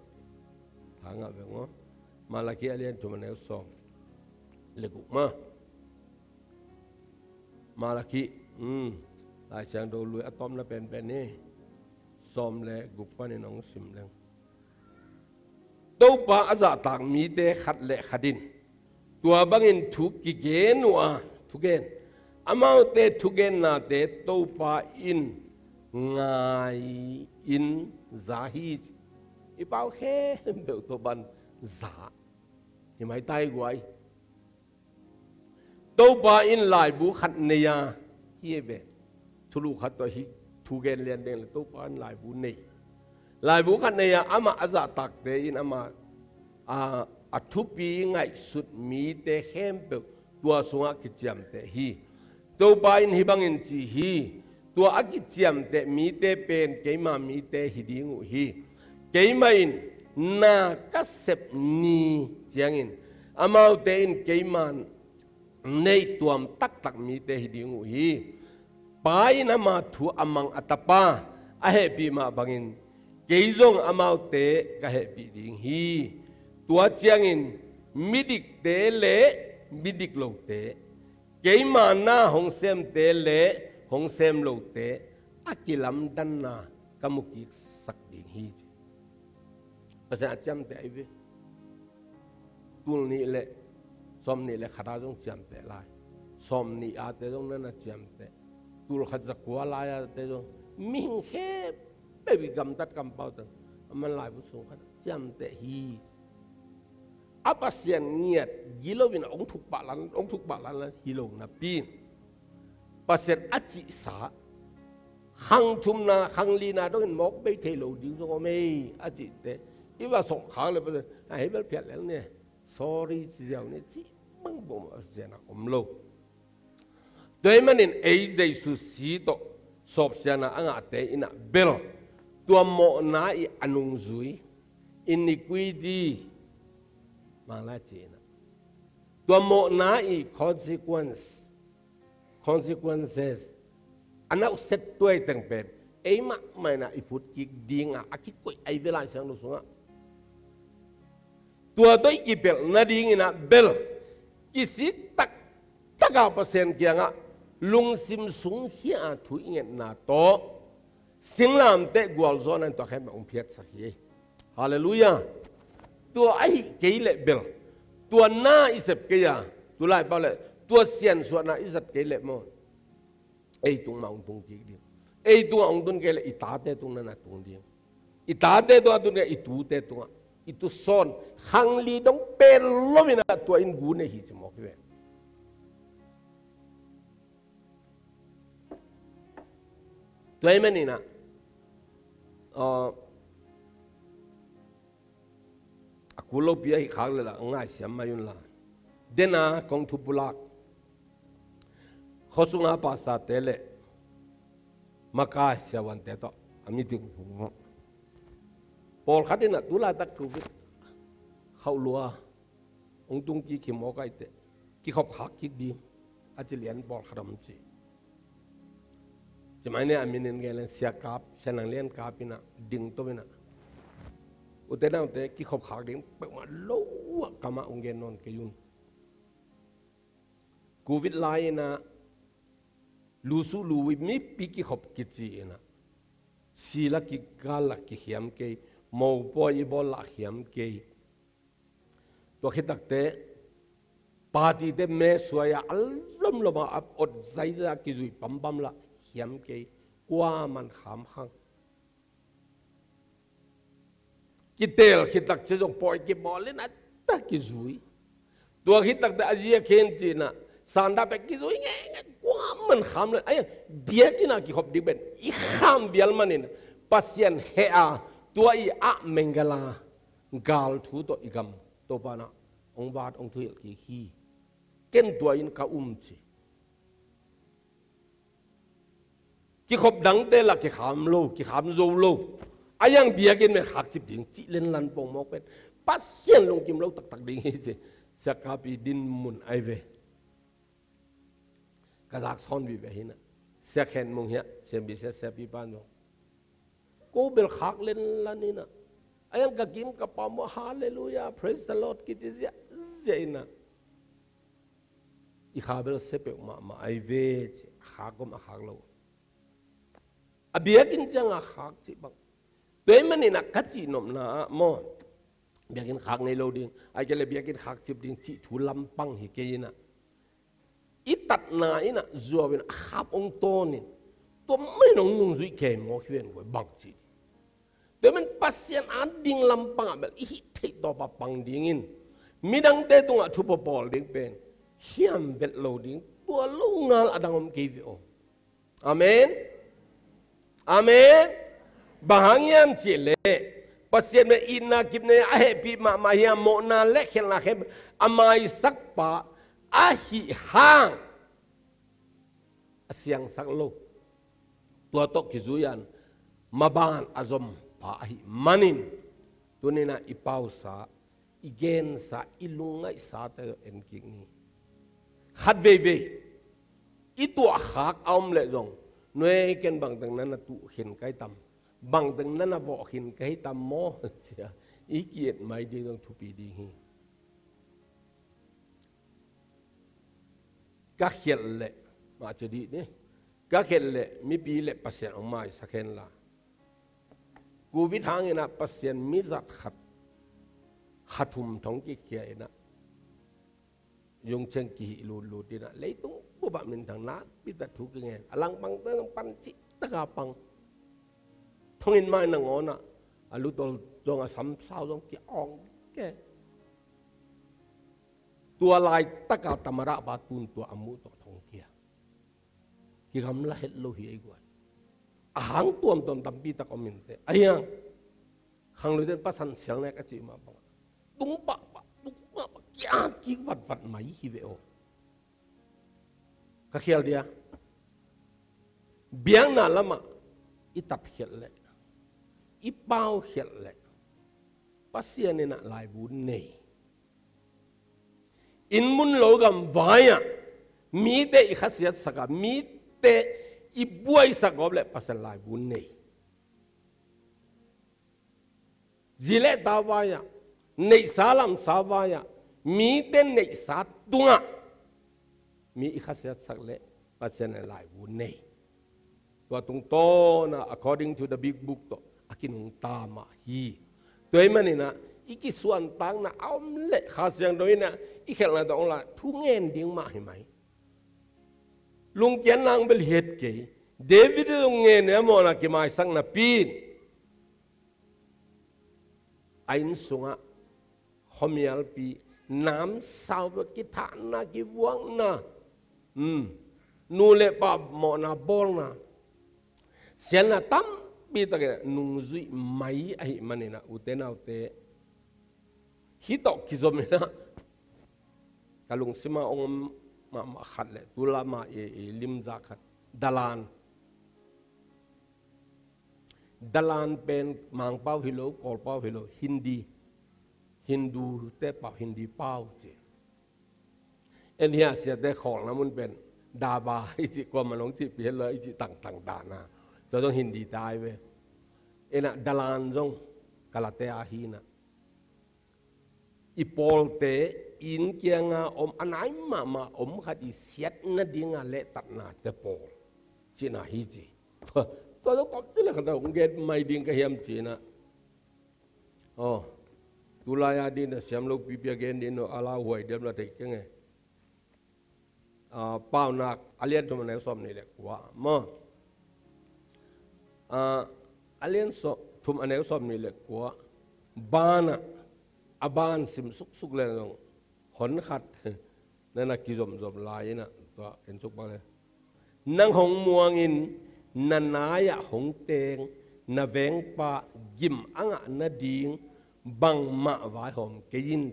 ทางอะไรวะมาลากีเลียนจุมันเอลซอมเล็กุมาลากีหลายเสียงโดนลุยอะตอมแล้วเป็นนี่ซอมเละกุกปานี่น้องสิมเล้งตัวป้าอาจารย์ต่างมีเตะขัดเละขัดินตัวบังอินทุกกิเกนวะทุกเกนอามาเตทุกเกนนาเตตัวป้าอินงายอินซาฮีอีเป้าแค่เบลตัวบันซายังไม่ตายกว่าตัวป้าอินลายบุขัดเนียเฮียเบทุลุขัดตัวฮิทุกเกนเรียนเดงตัวป้าอินลายบุเนียลายบุขัดเนียอามาอาจารย์ตักเตอินอามาอัทุปีไงสุดมีเตเข้มเปตัวสงฆ์กิจยมเตฮีตัวไปหิบังอินจีฮีตัวอกิจยมเตมีเตเป็นเกยมามีเตหิดิงูฮีเกยมาอินนากัสเซบนีเจียงอินอามาเตอินเกยมันในตัวมตักมีเตหิดิงูฮีไปนามาถูอามังอัตปาอาเฮปีมาบังอินเกยจงอามาเตกะเฮปีดิงฮีตัวเจียงอินมิดิกเตเลมิดิกโลเตเกยมานาหงเซมเตเลหงเซมโลเตอากิลัมดันนากามุกิสักดิงฮีภาษาจำเตไอเวตุลนี่เลสมนี่เลขราจงจำเตลายสมนี่อาเตจงนั่นจำเตตุลขัดจักวาลายอาเตจงมิงเขเปบิกำตัดกำเปาตังมันลายผู้สูงขัดจำเตฮีapa sian niat gilo wina ong thuk balan la hilong na pin pasien achi sa hang thum na hang li na dong mok be thelo ding so me achi te ý vào sổ kháng là bây giờ hãy bắt phép lên nè sorry chỉ giàu nè chỉ mong bộ mà sẽ là lâu đối mà nên ấy dây su xí to sộp xe na anh té ina bel tua mộ na i anung zui iniquity mang la chỉ na tua mộ na i consequences anh nào set tuổi từng bên ấy mà mày na i phút kịch điên à akit quậy ai về lại sang nó xuống á tua tôi kịp bel na điên ina bel cái gì tắc tắc ao percent kia ngã lung sim sung hia thui ngen na to singlam te gwal zon an to khem ong phiat sakhi hallelujah tua ai ke le bel tua na isep ke ya tu lai pa le tua sian so na isep ke le mo ei tung ma ong tung ki di ei tua ong tun ke le ita te tung na tung di ita te to tu ne itu te tung itu son hang li dong pel lovina tua in gu ne hi chmo ke tuổi mấy nè, cú lâu bia hi khác là ngay xem mà yun là, đến na công thu bulak, khó sung na pasa tele, makai siawan teto, ami tu, Paul khát đến na tu la tak covid, khâu lúa, ông tung ki kim o cái te, ki khop khắc ki đi, achilian Paul khát làm gì chỉ mấy anh mình nghe lên xe cáp xe năng liên cáp pina đinh to pina, ute nào ute kí khop khạc đinh bẹo mà lâu cả mà ông nghe non cái yun covid lại na lusu lui mi pi kí khop kí chi na sila kí gala kí hiam cái màu boi bol la hiam cái to khi đặc tế party te me suaya alam lo ma od zai ra kí zui pam pam la hiểm cái qua man hàm hăng, cái tel khi tắc chế dùng bồi cái bò lên á tắc cái rủi, tua khi tắc đã gì khen gì nè, sàn đáp cái rủi nghe qua man hàm lên, ấy bia cái nào cái hộp đi bên, ý hàm bia mà nè, PASIAN hea tua ý mengala gal thu to igam to pa na, ông vạt ông thuê cái hi, ken tua in ka chi cái khop đắng tê là cái khám dâu lâu, ai yang bia cái này khạc chụp điện chỉ lên lăn bông mọc bên, PASIAN lông kim lâu tắc điện gì, sẽ cả bị đinh mun ai về, cái lạc son bị về hình, sẽ khen mông hiện, sẽ bị sẽ bị ban rồi, cô bel khạc lên lăn nè, ai yang cái kim cái palm hallelujah praise the Lord cái gì vậy nè, ý khá bel sẽ bị mà ai về, khạc cũng khạc lâu. Bia kin changa khak chi bang toy mani na kachi nom na mo bia kin khak nei lo ding ai ke le bia kin khak chip ding chi thu lam pang hi ke na itat na ina zuawin khap ong tonin to mai nong nung zui ke mo khwen ko bang chi toy man PASIAN an ding lam pang abel hi thei to pa pang ding in midang te tunga thu po pol ding pen hiam vet lo ding to lo ngal adangom ke vi o amen Amen. Bahangiam chile. PASIAN me ina kipne ahepi ma hiam mo na lekhen la khem amai sakpa ahi hang asyang saklo. Tua tok kizuyan maban azom pa ahi manin tunina ipausa igen sa ilungai sa ta enking ni. Khat ve itu hak aum le jong nuôi ken bằng từng nana tụ hiện cái tầm bằng từng nana võ hiện cái tầm mò ý kiến mày đi đang thu pi đi hi các hiện lệ mà chỉ đi nhé các hiện lệ mi pi lệ PASIAN ông mai sắc hiện là Covid hàng na PASIAN mi giặt khát thum thong cái kia na dùng chân kỳ lù đi na lấy tung bộ bạn mình thằng nát biết đặt thu cái nghe alang băng tới pan chỉ tất cả băng thông in mai nàng ngon à lúc đó trong sắm sao trong cái ong cái tua lại tất cả tamara batun tua amu to thong kia cái gam là hết lâu hi ai quay hàng tuom tâm bi ta comment ai yang khang lui den pasan siang nek achi ma bang tung pa kya ki wat mai hi ve o ka khial dia biang na lama itat khial le i pau khial le pasian na lai bu nei in mun lo gam vaya mi te i khasiat saka mi te i buai sakop le pasal lai bu nei zile dawaya nei salam sawaya mi te nei sa tunga mi i khasiat sak le pasian lai bu nei tua tung to na according to the big book to akinung tama hi toy manina iki suan tang na om le khasiang doi na i khel na dong la thu ngen ding ma hi mai lung kian nang bel het ke david lung nge ne mo na ki mai sang na pin ain sunga homial pi nam sao ki tha na ki wang na nu le pa mo na bol na sian na tam bi ta ke nung zui mai ai manina uten autte hi to ki zom na kalung sima ong ma khat le tula ma e lim za khat dalan pen mang pau hilo kol pau hilo hindu te pau hindi pau che en hia sia te khong na mun pen da ba i chi ko ma long chi pi le i chi tang da na to dong hindi tai ve ena dalan jong kalate a hi na ipol te in kia nga om anai ma om khat i siat na dinga le tat na te pol chi na hi chi to do ko te la khada ong get mai ding ka hiam chi na oh tulaya din na siam lo pi pi again din no ala huai dem la te ke nge pau nak alien to ma som ni le kwa mo alien so thum anel som ni le kwa bana aban sim suk le long hon khat nana ki zom lai na to en suk ba le nang hong muang in nanaya hong teng na veng pa gim anga na ding bang ma vai hom ke yin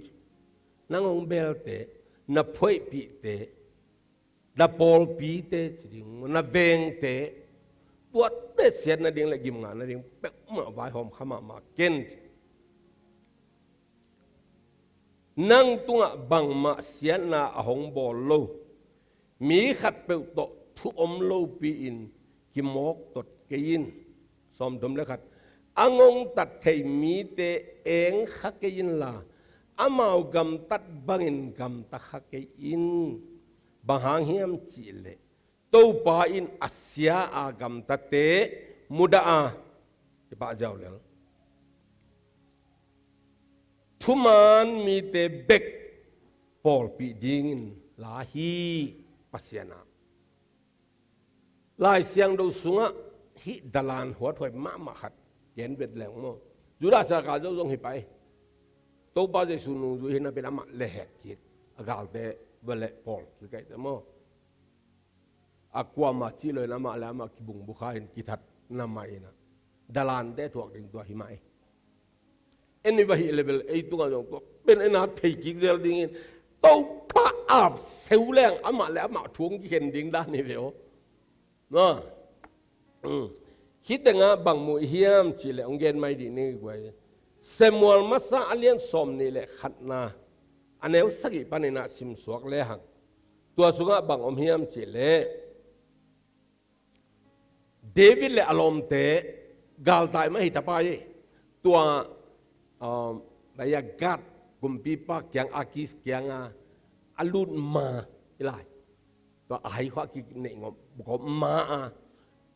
nang hong bel te na phoi pi te da pol pi te ding na veng teตัวเตะเสียนดิ่งเลยกิมงานดิ่งเป๊ะมาไว้หอมขมามาเกนนั่งตัวบังมาเสียนาหงบอลโลมีขัดเปิลโตทุอมโลปีอินกิมอกตดเกินสมดมเลยขัดอ่างงตัดไทยมีเตเองขักเกินละอ่ามาวกำตัดบังอินกำตักขักเกินบางหางเฮียมจีเลตัวป้าอินอาเซียอากำตัดเตมุดาจะป้าเจ้าเลยทุมันมีเตเบกปอลปีดิงลาฮีปัสยานาลายเสียงดูสุงะฮิดลานหัวถอยมาขัดเย็นเบ็ดแหลงโมจุดาสากาเจ้าทรงให้ไปตัวป้าจะสุนุจุเห็นเป็นอามาเละเหกิดอากาศเตเวลปอลคือไงแต่โมaqua ma chi loi lama lama ki bung bu khain ki that na mai na dalan de thuak ding tua hi mai eni va hi level 8 tu ga jong to ben ena thei ki zel ding in to pa ap seu leng ama le ama thuang ki hen ding da ni veo no hit nga bang mu hiam chi le ong gen mai di ni gwai semual masa alien som ni le khat na aneu sagi panina sim suak le hang tua sunga bang om hiam chi le David le alom te gal tai ma hita pa ye tua baya gat kumpi pa kyang akis kyang alut ma ilai tua ai kha ki ne ngom ko ma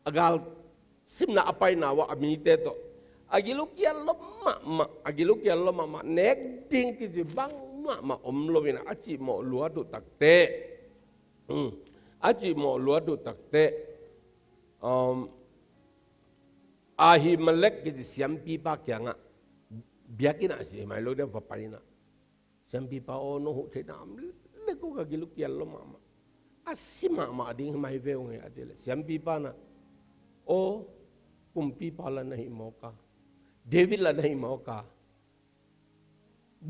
agal simna apai na wa ami te to agiluk ya lo ma agiluk ya lo ma nek ding ki bang ma om lo wina achi mo lua du tak te achi mo lua du tak te ahi malek ki siam pi pa kya nga biakin asi mai lo de va parina siam pi pa o no hu the nam le ko ka giluk ya lo mama asima ma ding mai veo nge atele siam pi pa na o kumpi pa la nahi moka เดวิดละในหมอกา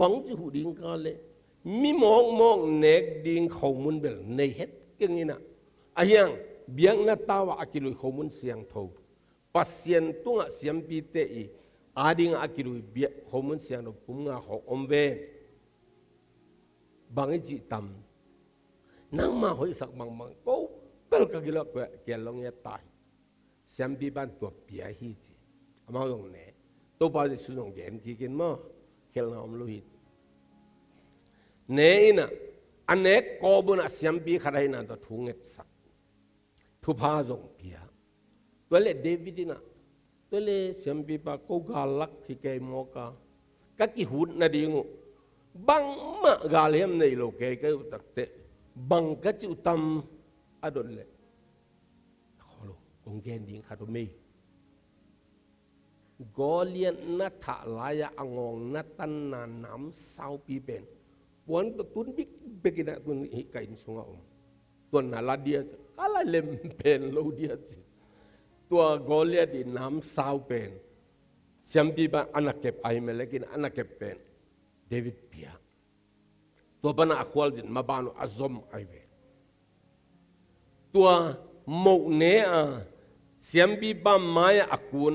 บังจะหูดิ้งกาเลยมีมองเนกดิ้งเขามุนเบลในเฮ็ดกันนี่นะอายังเบียงนาตาวอากิลุยเขามุนเสียงทูปัสเซียนตุงเสียมปีเตอีอาดิงอากิลุยเบียเขามุนเสียงเราปุ่มงาหอกอมเวบางจิตำนั่งมาหอยสักบางก็เปิลกันกิโลเกลลงเงี้ยตายเสียมปีบ้านตัวเปียฮีจีอามาลงเนี่ยตัวบ้านจะสุนงเกนกี่กินมั้งเกลนาอมลุยเนี่ยนะอันเนี้ยกบุญเสียมปีขนาดนั้นตัวทุ่งเงี้ยสักทุพาจงเปียตัวเล็กเดวิดนะตัวเล็กเสียมปีปะกูกาลักที่เกยมอกากักกิหุ่นนาดีงูบางมะกาเลียมในโลกเกยก็ตักเตะบางกัจจุตัมอดลเล่ขอรู้กงเกนดิ้งขาดไม่กอเลียนนัทลายอังงนัตันนาน้ำสาวปีเป็นปวนตุนบิ๊กเบกินะตุนหิกัยนสุงอมตัวนาลาเดียก็ละเล่มเป็นโลเดียจิตัวกอเลียดีน้ำสาวเป็นเสียมปีบ้านอันนักเก็บไอเมลกินอันนักเก็บเป็นเดวิดเปียตัวปนักควอลจินมาบานุอาซอมไอเวตัวโมเนะเสียมปีบ้านไม้อากุน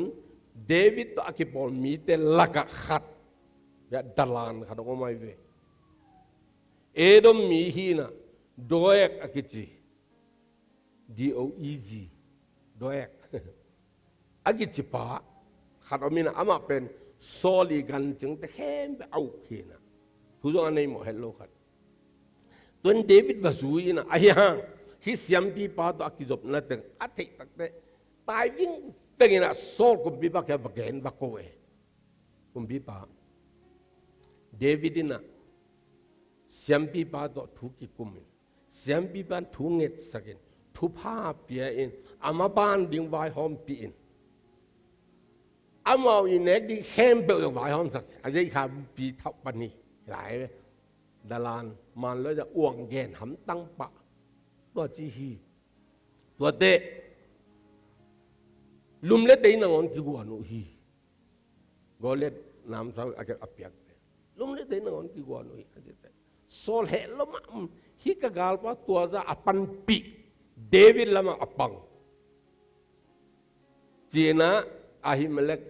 เดวิดตัวอากิบอลมีเตลักขัดยาดัลานขัดก็ไม่เวเอดมมีฮีนะโดยอากิจีDOEG โดยอากิจิปะขัดอมินะอามาเป็นโซลิกันจึงแต่แค่ไปเอาเขียนะทุกอย่างในหมอเฮลโลขัดตัวเดวิดวาซูยนะไอ้ยังฮิสยามปีปาตัวอากิจบนั่นเองอาทิตย์ตักเตตายวิ่งเป็นไงนะโซลกุมปีปาแค่วักเกนวักโกเอกุมปีปาเดวิดนะสยามปีปาตัวทุกิกุมินสยามปีปาทุเงตสักินทุพาเปียอินอามาบานดิ่งวายหอมปีอินอามาอินเนดิ่งแฮมเบลวายหอมสักอาจจะอีกขาปีทับปนีหลายดาลานมันแล้วจะอ้วงแกนหำตั้งปะตัวจีฮีตัวเตะลุมเล็ดเตยนงอนกิกวนฮีกอเล็ดน้ำสาวอาจจะอับยักลุมเล็ดเตยนงอนกิกวนฮีอาจจะโซลเฮลมาฮิกกาลปะตัวจะอปันปีเดวิดละมาอปังจีน่าอาหิมเล็ก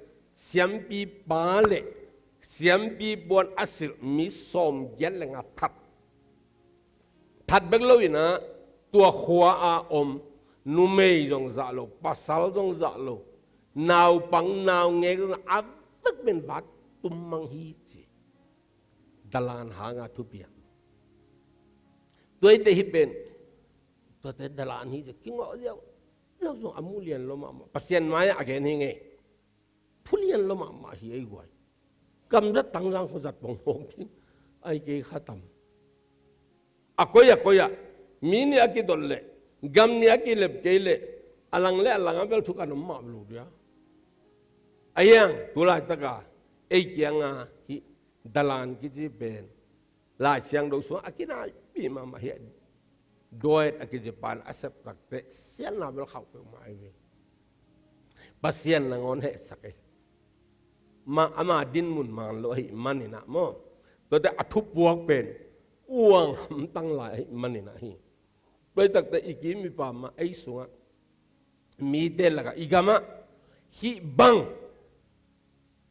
เสียมปีปาเล่เสียมปีบวนอัศมีสมเย็นเลยงาทัดเบกเลยนะตัวขัวอาอมนุเมยจงจะโลปัสสาวจงจะโลนาวปังนาวเงยก็อับตึกเป็นวัดตุมมังฮีจีดลานหางาทุเปียตัวเตหิเป็นตัวเตดลานฮีจะกินว่าเดียวส่งอามูเลียนลงมาปัสเซียนไม้อาเกนฮิงเงทุเรียนลงมาฮีไอ้กวยกำจัดตั้งร่างเขาจัดปองหงทิ้งไอ้เกยขัดตั้มอะก็อยากมีนี่อากิดเลยกำนี่อากิเล็บเกยเลยอลังเล่อลังอันเบลทุกอันมาบลูเดียไอ้ยังตัวลายตะกาไอ้เกียงฮีดลานกิจิเป็นลายเสียงดูส่วนอากิน่าปีมาเห็นโดยอากิจิปานอาเซปตักเตเสียนนาเบลเข้าไปมาไอ้เวปัสเซียนนางอนเฮสักมาอามาดินมุนมาโลหิมันนี่นะโมตัวแต่อัทุบวกเป็นอ้วงตั้งหลายมันนี่นะฮีโดยตักแต่อีกิมีปามาไอ้สุงมีเดลกะอีกามาฮีบัง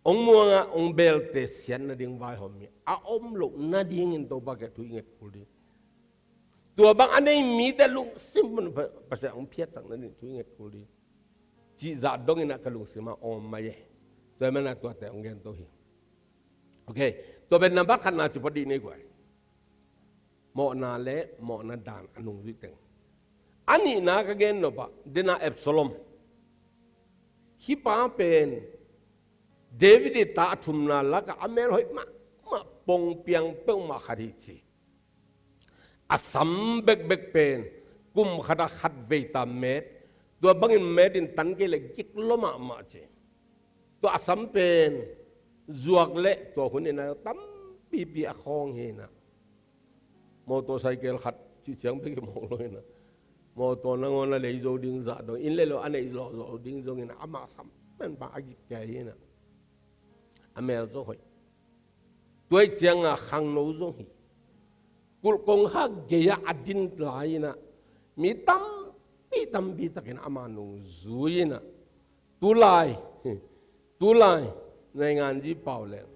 องมัวงะองเบลเตเสียนนาดิ่งไว้หอมีอาอมลุนาดิ่งอินตัวบักทุยเงกุลีตัวบางอันนี้มีแต่ลุงซิมมันภาษาองเพียรสังนั่นทุยเงกุลีจีจัดดงอินักลุงซิมาอมมาเยตัวมันน่ะตัวแต่องเงินตัวหิโอเคตัวเป็นนับขันนาจิพอดีนี่กว่าหมอนาเล่หมอนาดานอนุวิเตงอันนี้นักเกณฑ์นบะเดน่าเอฟซอลอมฮิปาเป็นเดวิดตาทุมนาลักอเมรอยมาปงเปียงเป้งมาขัดจีอาสัมเบกเป็นกุมขัดขัดเวตาเมดตัวบังอินเมดินตันเกลกิกลมาจีตัวอาสัมเป็นจวกเละตัวคนนี้นะตั้มปีอาคองเฮนะมอเตอร์ไซค์ขัดจีเสียงไปกี่โมงเลยนะมอเตอร์นั่งวันละเลยโจดิ้งจัดโดยอินเล่โลอันนี้โลดิ้งโจงินะอามาสัมเป็นปากิกแกเฮนะ อเมลโซหอยตัวเจียงขังโนโซหิกุลกงฮักเกียอดินลายนะมีตั้มปีตะกินอามานุซุยนะตุลายในงานที่เป่าแล้ว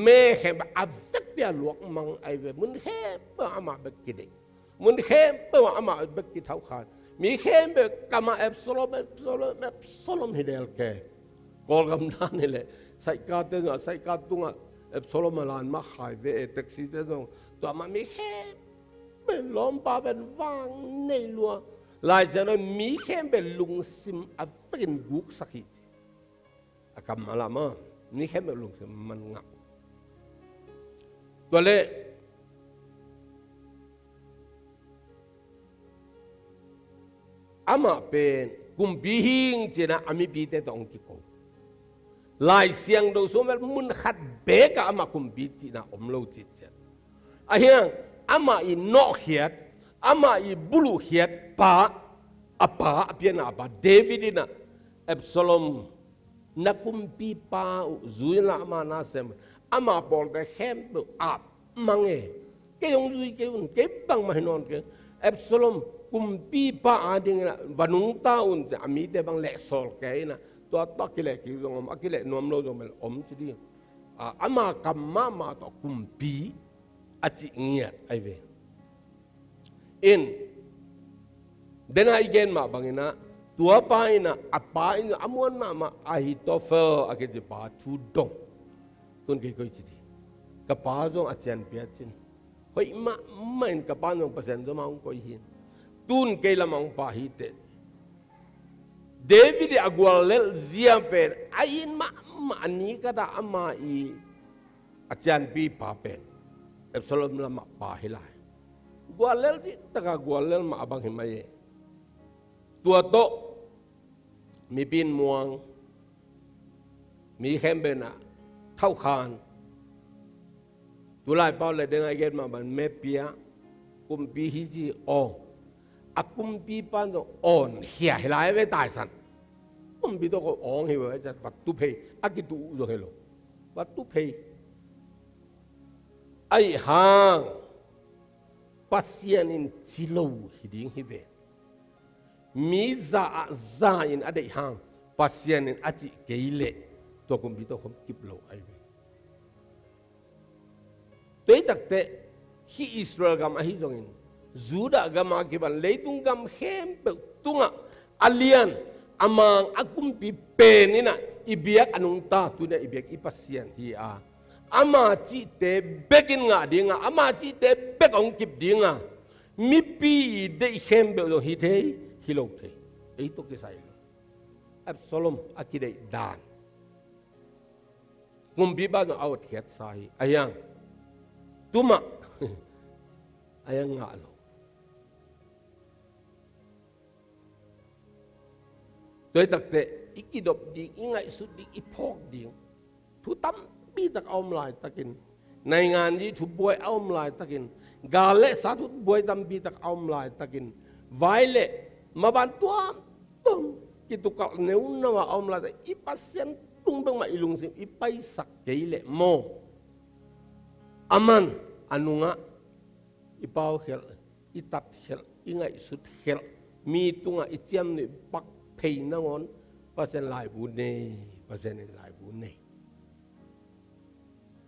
แม่แค่แบบอัดสักเดียวหลวงมังไอเวมึงแค่เพื่ออามาเบกิเด็กมึงแค่เพื่ออามาเบกิเท้าขาดมีแค่แบบกามาเอฟโซลมฮิเดลแกกอลกำนันนี่แหละใส่กาเตงใส่กาตุงเอฟโซลมาลานมาขายเวแท็กซี่เตงตัวมันมีแค่เป็นล้อมป่าเป็นว่างในลัวลายจะนั้นมีแค่เป็นลุงซิมอัดเป็นกุกสักทีอากาศมาละมั้งมีแค่เป็นลุงซิมมันงับตัวเล่อามาเป็นกุมปีหิงเจนะอามีปีเตตองกิโกลายเสียงดูสมัยมุนขัดเบกอามากุมปีจีนะอมโลจิตเจอาเฮียงอามาอีนอกเหียดอามาอีบุลุเหียดป้าอเปียนาป้าเดวิดนะเอฟโซลมนักกุมปีป้าจุยนะอามานาเซมอามาบอกแต่แค่แบบอาบมังเกยงจุยเกยงเก็บบังมาให้นอนเกเอฟโซลมกุมปีป้าดิ่งนะวันนุ่งตาอุ่นจะมีแต่บางเล็กสอลเกยนะตัวตักกิเลกิจงอมกิเลนวมโลจงเป็นอมจีดีอามากัมมาต่อกุมปีอาจิเงียไอเวอินเดนไอเกนมาบังนะตัวป้ายนะอาป้ายนะอมวนมาไอโตเฟลอาเกจิป้าทูดงตุนเกยก็จีดีกับป้าจงอาจารย์เปียจินเฮ้ยมาอินกับป้าจงเปอร์เซ็นต์จะมาองก็ยินตุนเกยละมังป้าฮิตเดวิดอักวาเลลเซียเป็นไอ้มาอันนี้ก็ได้อามาอีอาจารย์ปีป้าเป็นเอฟโซลมละมาป้าฮิลายกวาเลลจิตกกวาเลลมาบังหิมายตัวโตมีปีนม่วงมีเข้มเป็นอะเท่าคานตัวลายเป้าเลยเดินไอเกตมาบันเมเปียกุมปีฮิจิอองอากุมปีปันโอนเหี่ยหลายไปตายสันกุมปีตัวก็อ่องเหี่ยจะวัดตุเพย์อากิตุอุโฮโลวัดตุเพย์ไอห่างปัสยานินจิโลหิดิ้งหิเวมีซาอินอเดห่างปัสยานินอาจิเกยเลตัวกุมปีตัวคมกิบโลไอเวตัวตักเตะฮิอิสราเอลกัมอหิจงอินZuda agama kiban leitung gam hem tunga alian amang akum pi penina ibiak anung ta tuna ibiak ipasian hi a ama chi te begin nga dinga ama chi te bek ong kip dinga mi pi de hem be lo hi the hi lo the ei to ke sai lo Absalom akidai dan ngum bi ba no out khiat sai ayang tuma ayang nga loโดยตักแต่อีกิดบดีอีไงสุดดีอีพอกดีทุตั้มปีตักเอามลายตักินในงานนี้ทุบวยเอามลายตักินกาเละสาธุบวยตั้มปีตักเอามลายตักินไวเละมาบันตัวตุ้งกิตุกเนื้อนัวเอามลายอีปัสเซียนตุ้งต้องมาอีลุงสิอีไปสักเกยเละโมอามันอนุงะอีเป้าเขลอีตัดเขลอีไงสุดเขลมีตุงะอีเจียมนี่ปักเพย์นั่งอนภาษาลายบุญเน่ภาษาในลายบุญเน่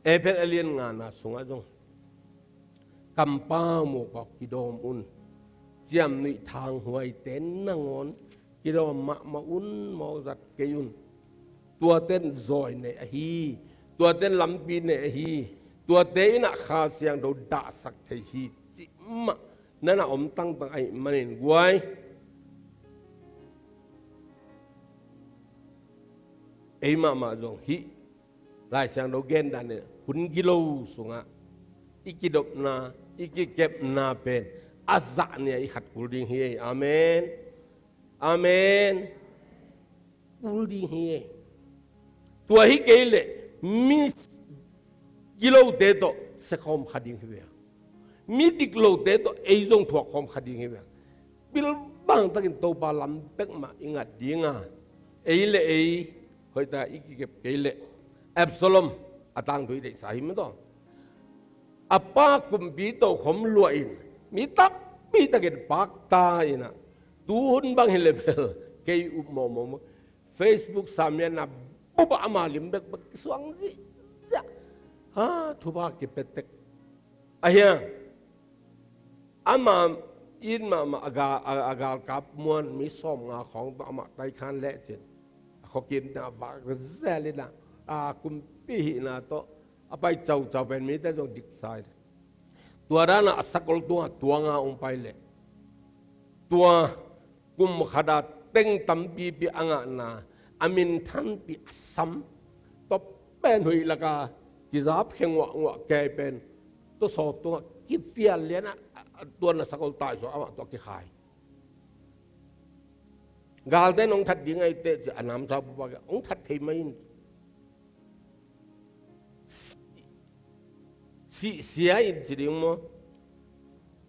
เอเพลเลียนงานนะสงฆ์จงกำป้าหมวกกิดอมอุนเจียมนิทางหวยเต้นนั่งอนกิดอมมาอุนมอจัดเกยุนตัวเต้นซอยในฮีตัวเต้นลำปีในฮีตัวเต้นข้าเสียงโดดาสักเทฮีจิมะนั่นน่ะอมตั้งไอ้มันเองไว้ไอ้มาจงฮิลายเสียงโดเกนดันเนี่ยหุ่นกิโลสุงะอีกิดบนาอีกิเก็บนาเป็นอาซาเนี่ยอีขัดกุลดิงเฮอาเมนอาเมนกุลดิงเฮตัวฮิเกลมิกิโลเตโตเสกอมขัดดิงเฮมิดิกโลเตโตไอจงถั่วคอมขัดดิงเฮบิลบังตะกินโตบาลัมเป็กมาอิงัดดิงะไอเลไอเฮ้ยแต่อีกเก็บเกลเอ Absalom atang doi dei sai mo to apa kumpi to khom luain mi tak pi takin pak ta ina tuhun bang level kei up mo Facebook samyan na buba amalim bek bek suang zi ha thuba ki petek ahya ama in ma aga kap muan mi som nga khong ba ma tai khan le chen kho kim na va zali na kumpi na to apai chau ben mi te jong dik sai tua ra na asakol tua nga pai le tua kum khada teng tam pi anga na amin than pi asam to pen hui laka kizap khengwa ke pen to so tua ki fial le na tua na sakol tai so ama to ki khai gal te nong that ding ai te anam sa bu ba ong that thei mai sia in chiding mo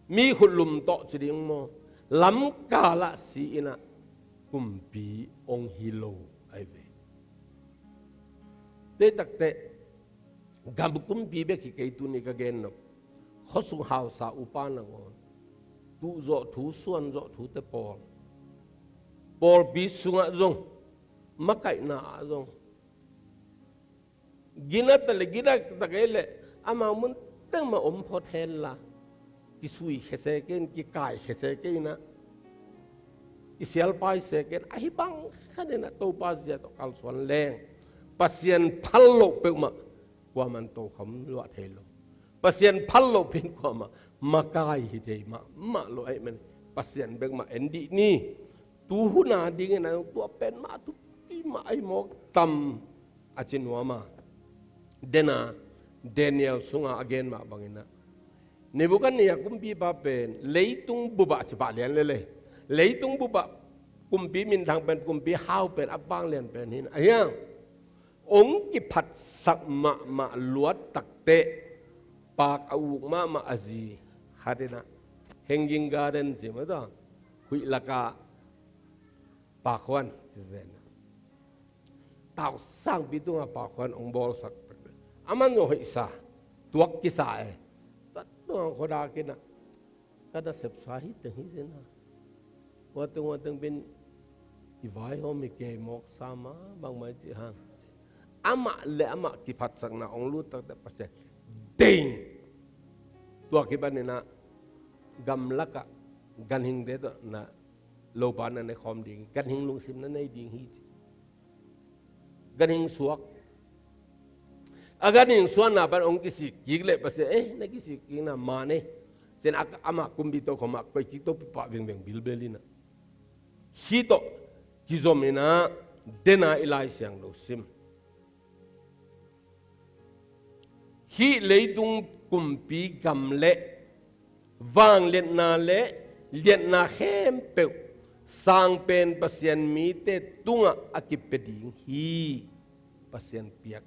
mi khulum to chiding mo lam kala si ina kumpi ong hilo ai ve te tak te gam kumpi be ki ke tu ni ka gen no khosu hau sa upana ngon tu zo thu suan zo thu te pol bi sunga zong makai na zong gina takele ama mun teng ma phot hen la ki sui khese ken ki kai khese ke na ki sial pai se ken ahi bang khanena to pa zia to kal suan leng pasien phallo pe ma kwa man to kham lo thelo pasien phallo pin kwa ma makai hi te ma lo ai men pasien bek ma endi ni tu huna ding na tu pen ma tu ki ma ai mok tam achinwa ma dena Daniel sunga again ma bangina nebukan ni kumpi ba pen leitung buba chba lian le leitung buba kumpi min thang pen kumpi hau pen awang lian pen hin ayang ong ki phat sak ma luat takte pak awuk ma azi hadena hanging garden jema da hui laka pa khwan chen tao sang bitunga pa khwan ong bol sak aman no isa tuak kisa tat no khoda kina kada sep sahi te hi sena wateng bin ivai ho mi ke mok sama bang mai chi hang ama le ama ki phat sang na ong lu tak te pase ding tuak ki ban na gam laka gan hing de to na lo ban na khom ding gan hing lung sim na nei ding hi gan hing suak agar ni suan na ban ong kisi kigle pase na kisi kina mane sen ama kumbi to khoma ko ki to pa beng bilbelina hito kizomina dena ilai siang lo sim hi leidung kumpi gamle wang let na hem pe sang pen pasien mi te tunga akipeding hi pasien piak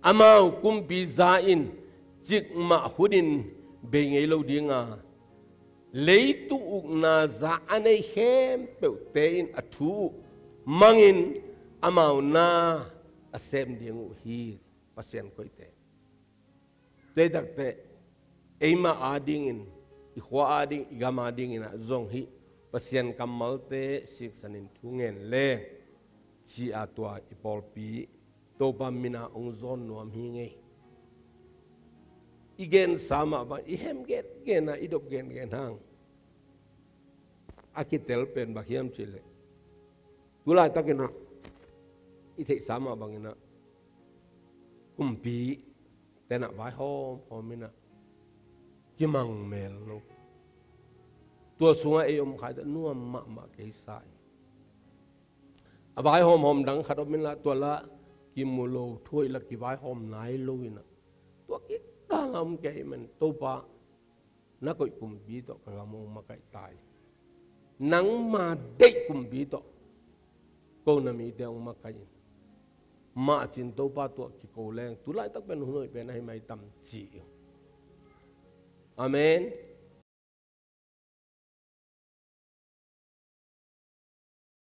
amau kumpi zain jik ma hudin bengei lo dinga leitu na za anei hem pe tein athu mangin amau na asem dingu hi pasien koite te dak te eima adingin ikhwa ading igama adingin zong hi pasien kamalte sik sanin thungen le chi atwa ipolpi topa mina ong zon nuam hinge igen sama ba ihem get gena idop gen hang akitel pen ba hiam chile tulai takena ithe sama bangina kumpi tena vai homina kimang mel no tua sunga e khai da nuam ma ke sai avai hom dang khadomin la tua la kimulo thui la ki vai hom nai loina to ki dangam ke men to pa na koi kumpi to kamo makai tai nang ma dei kumpi to ko na mi de ong makai ma chin to pa to ki ko leng tu lai tak ben hunoi ben hai mai tam chi amen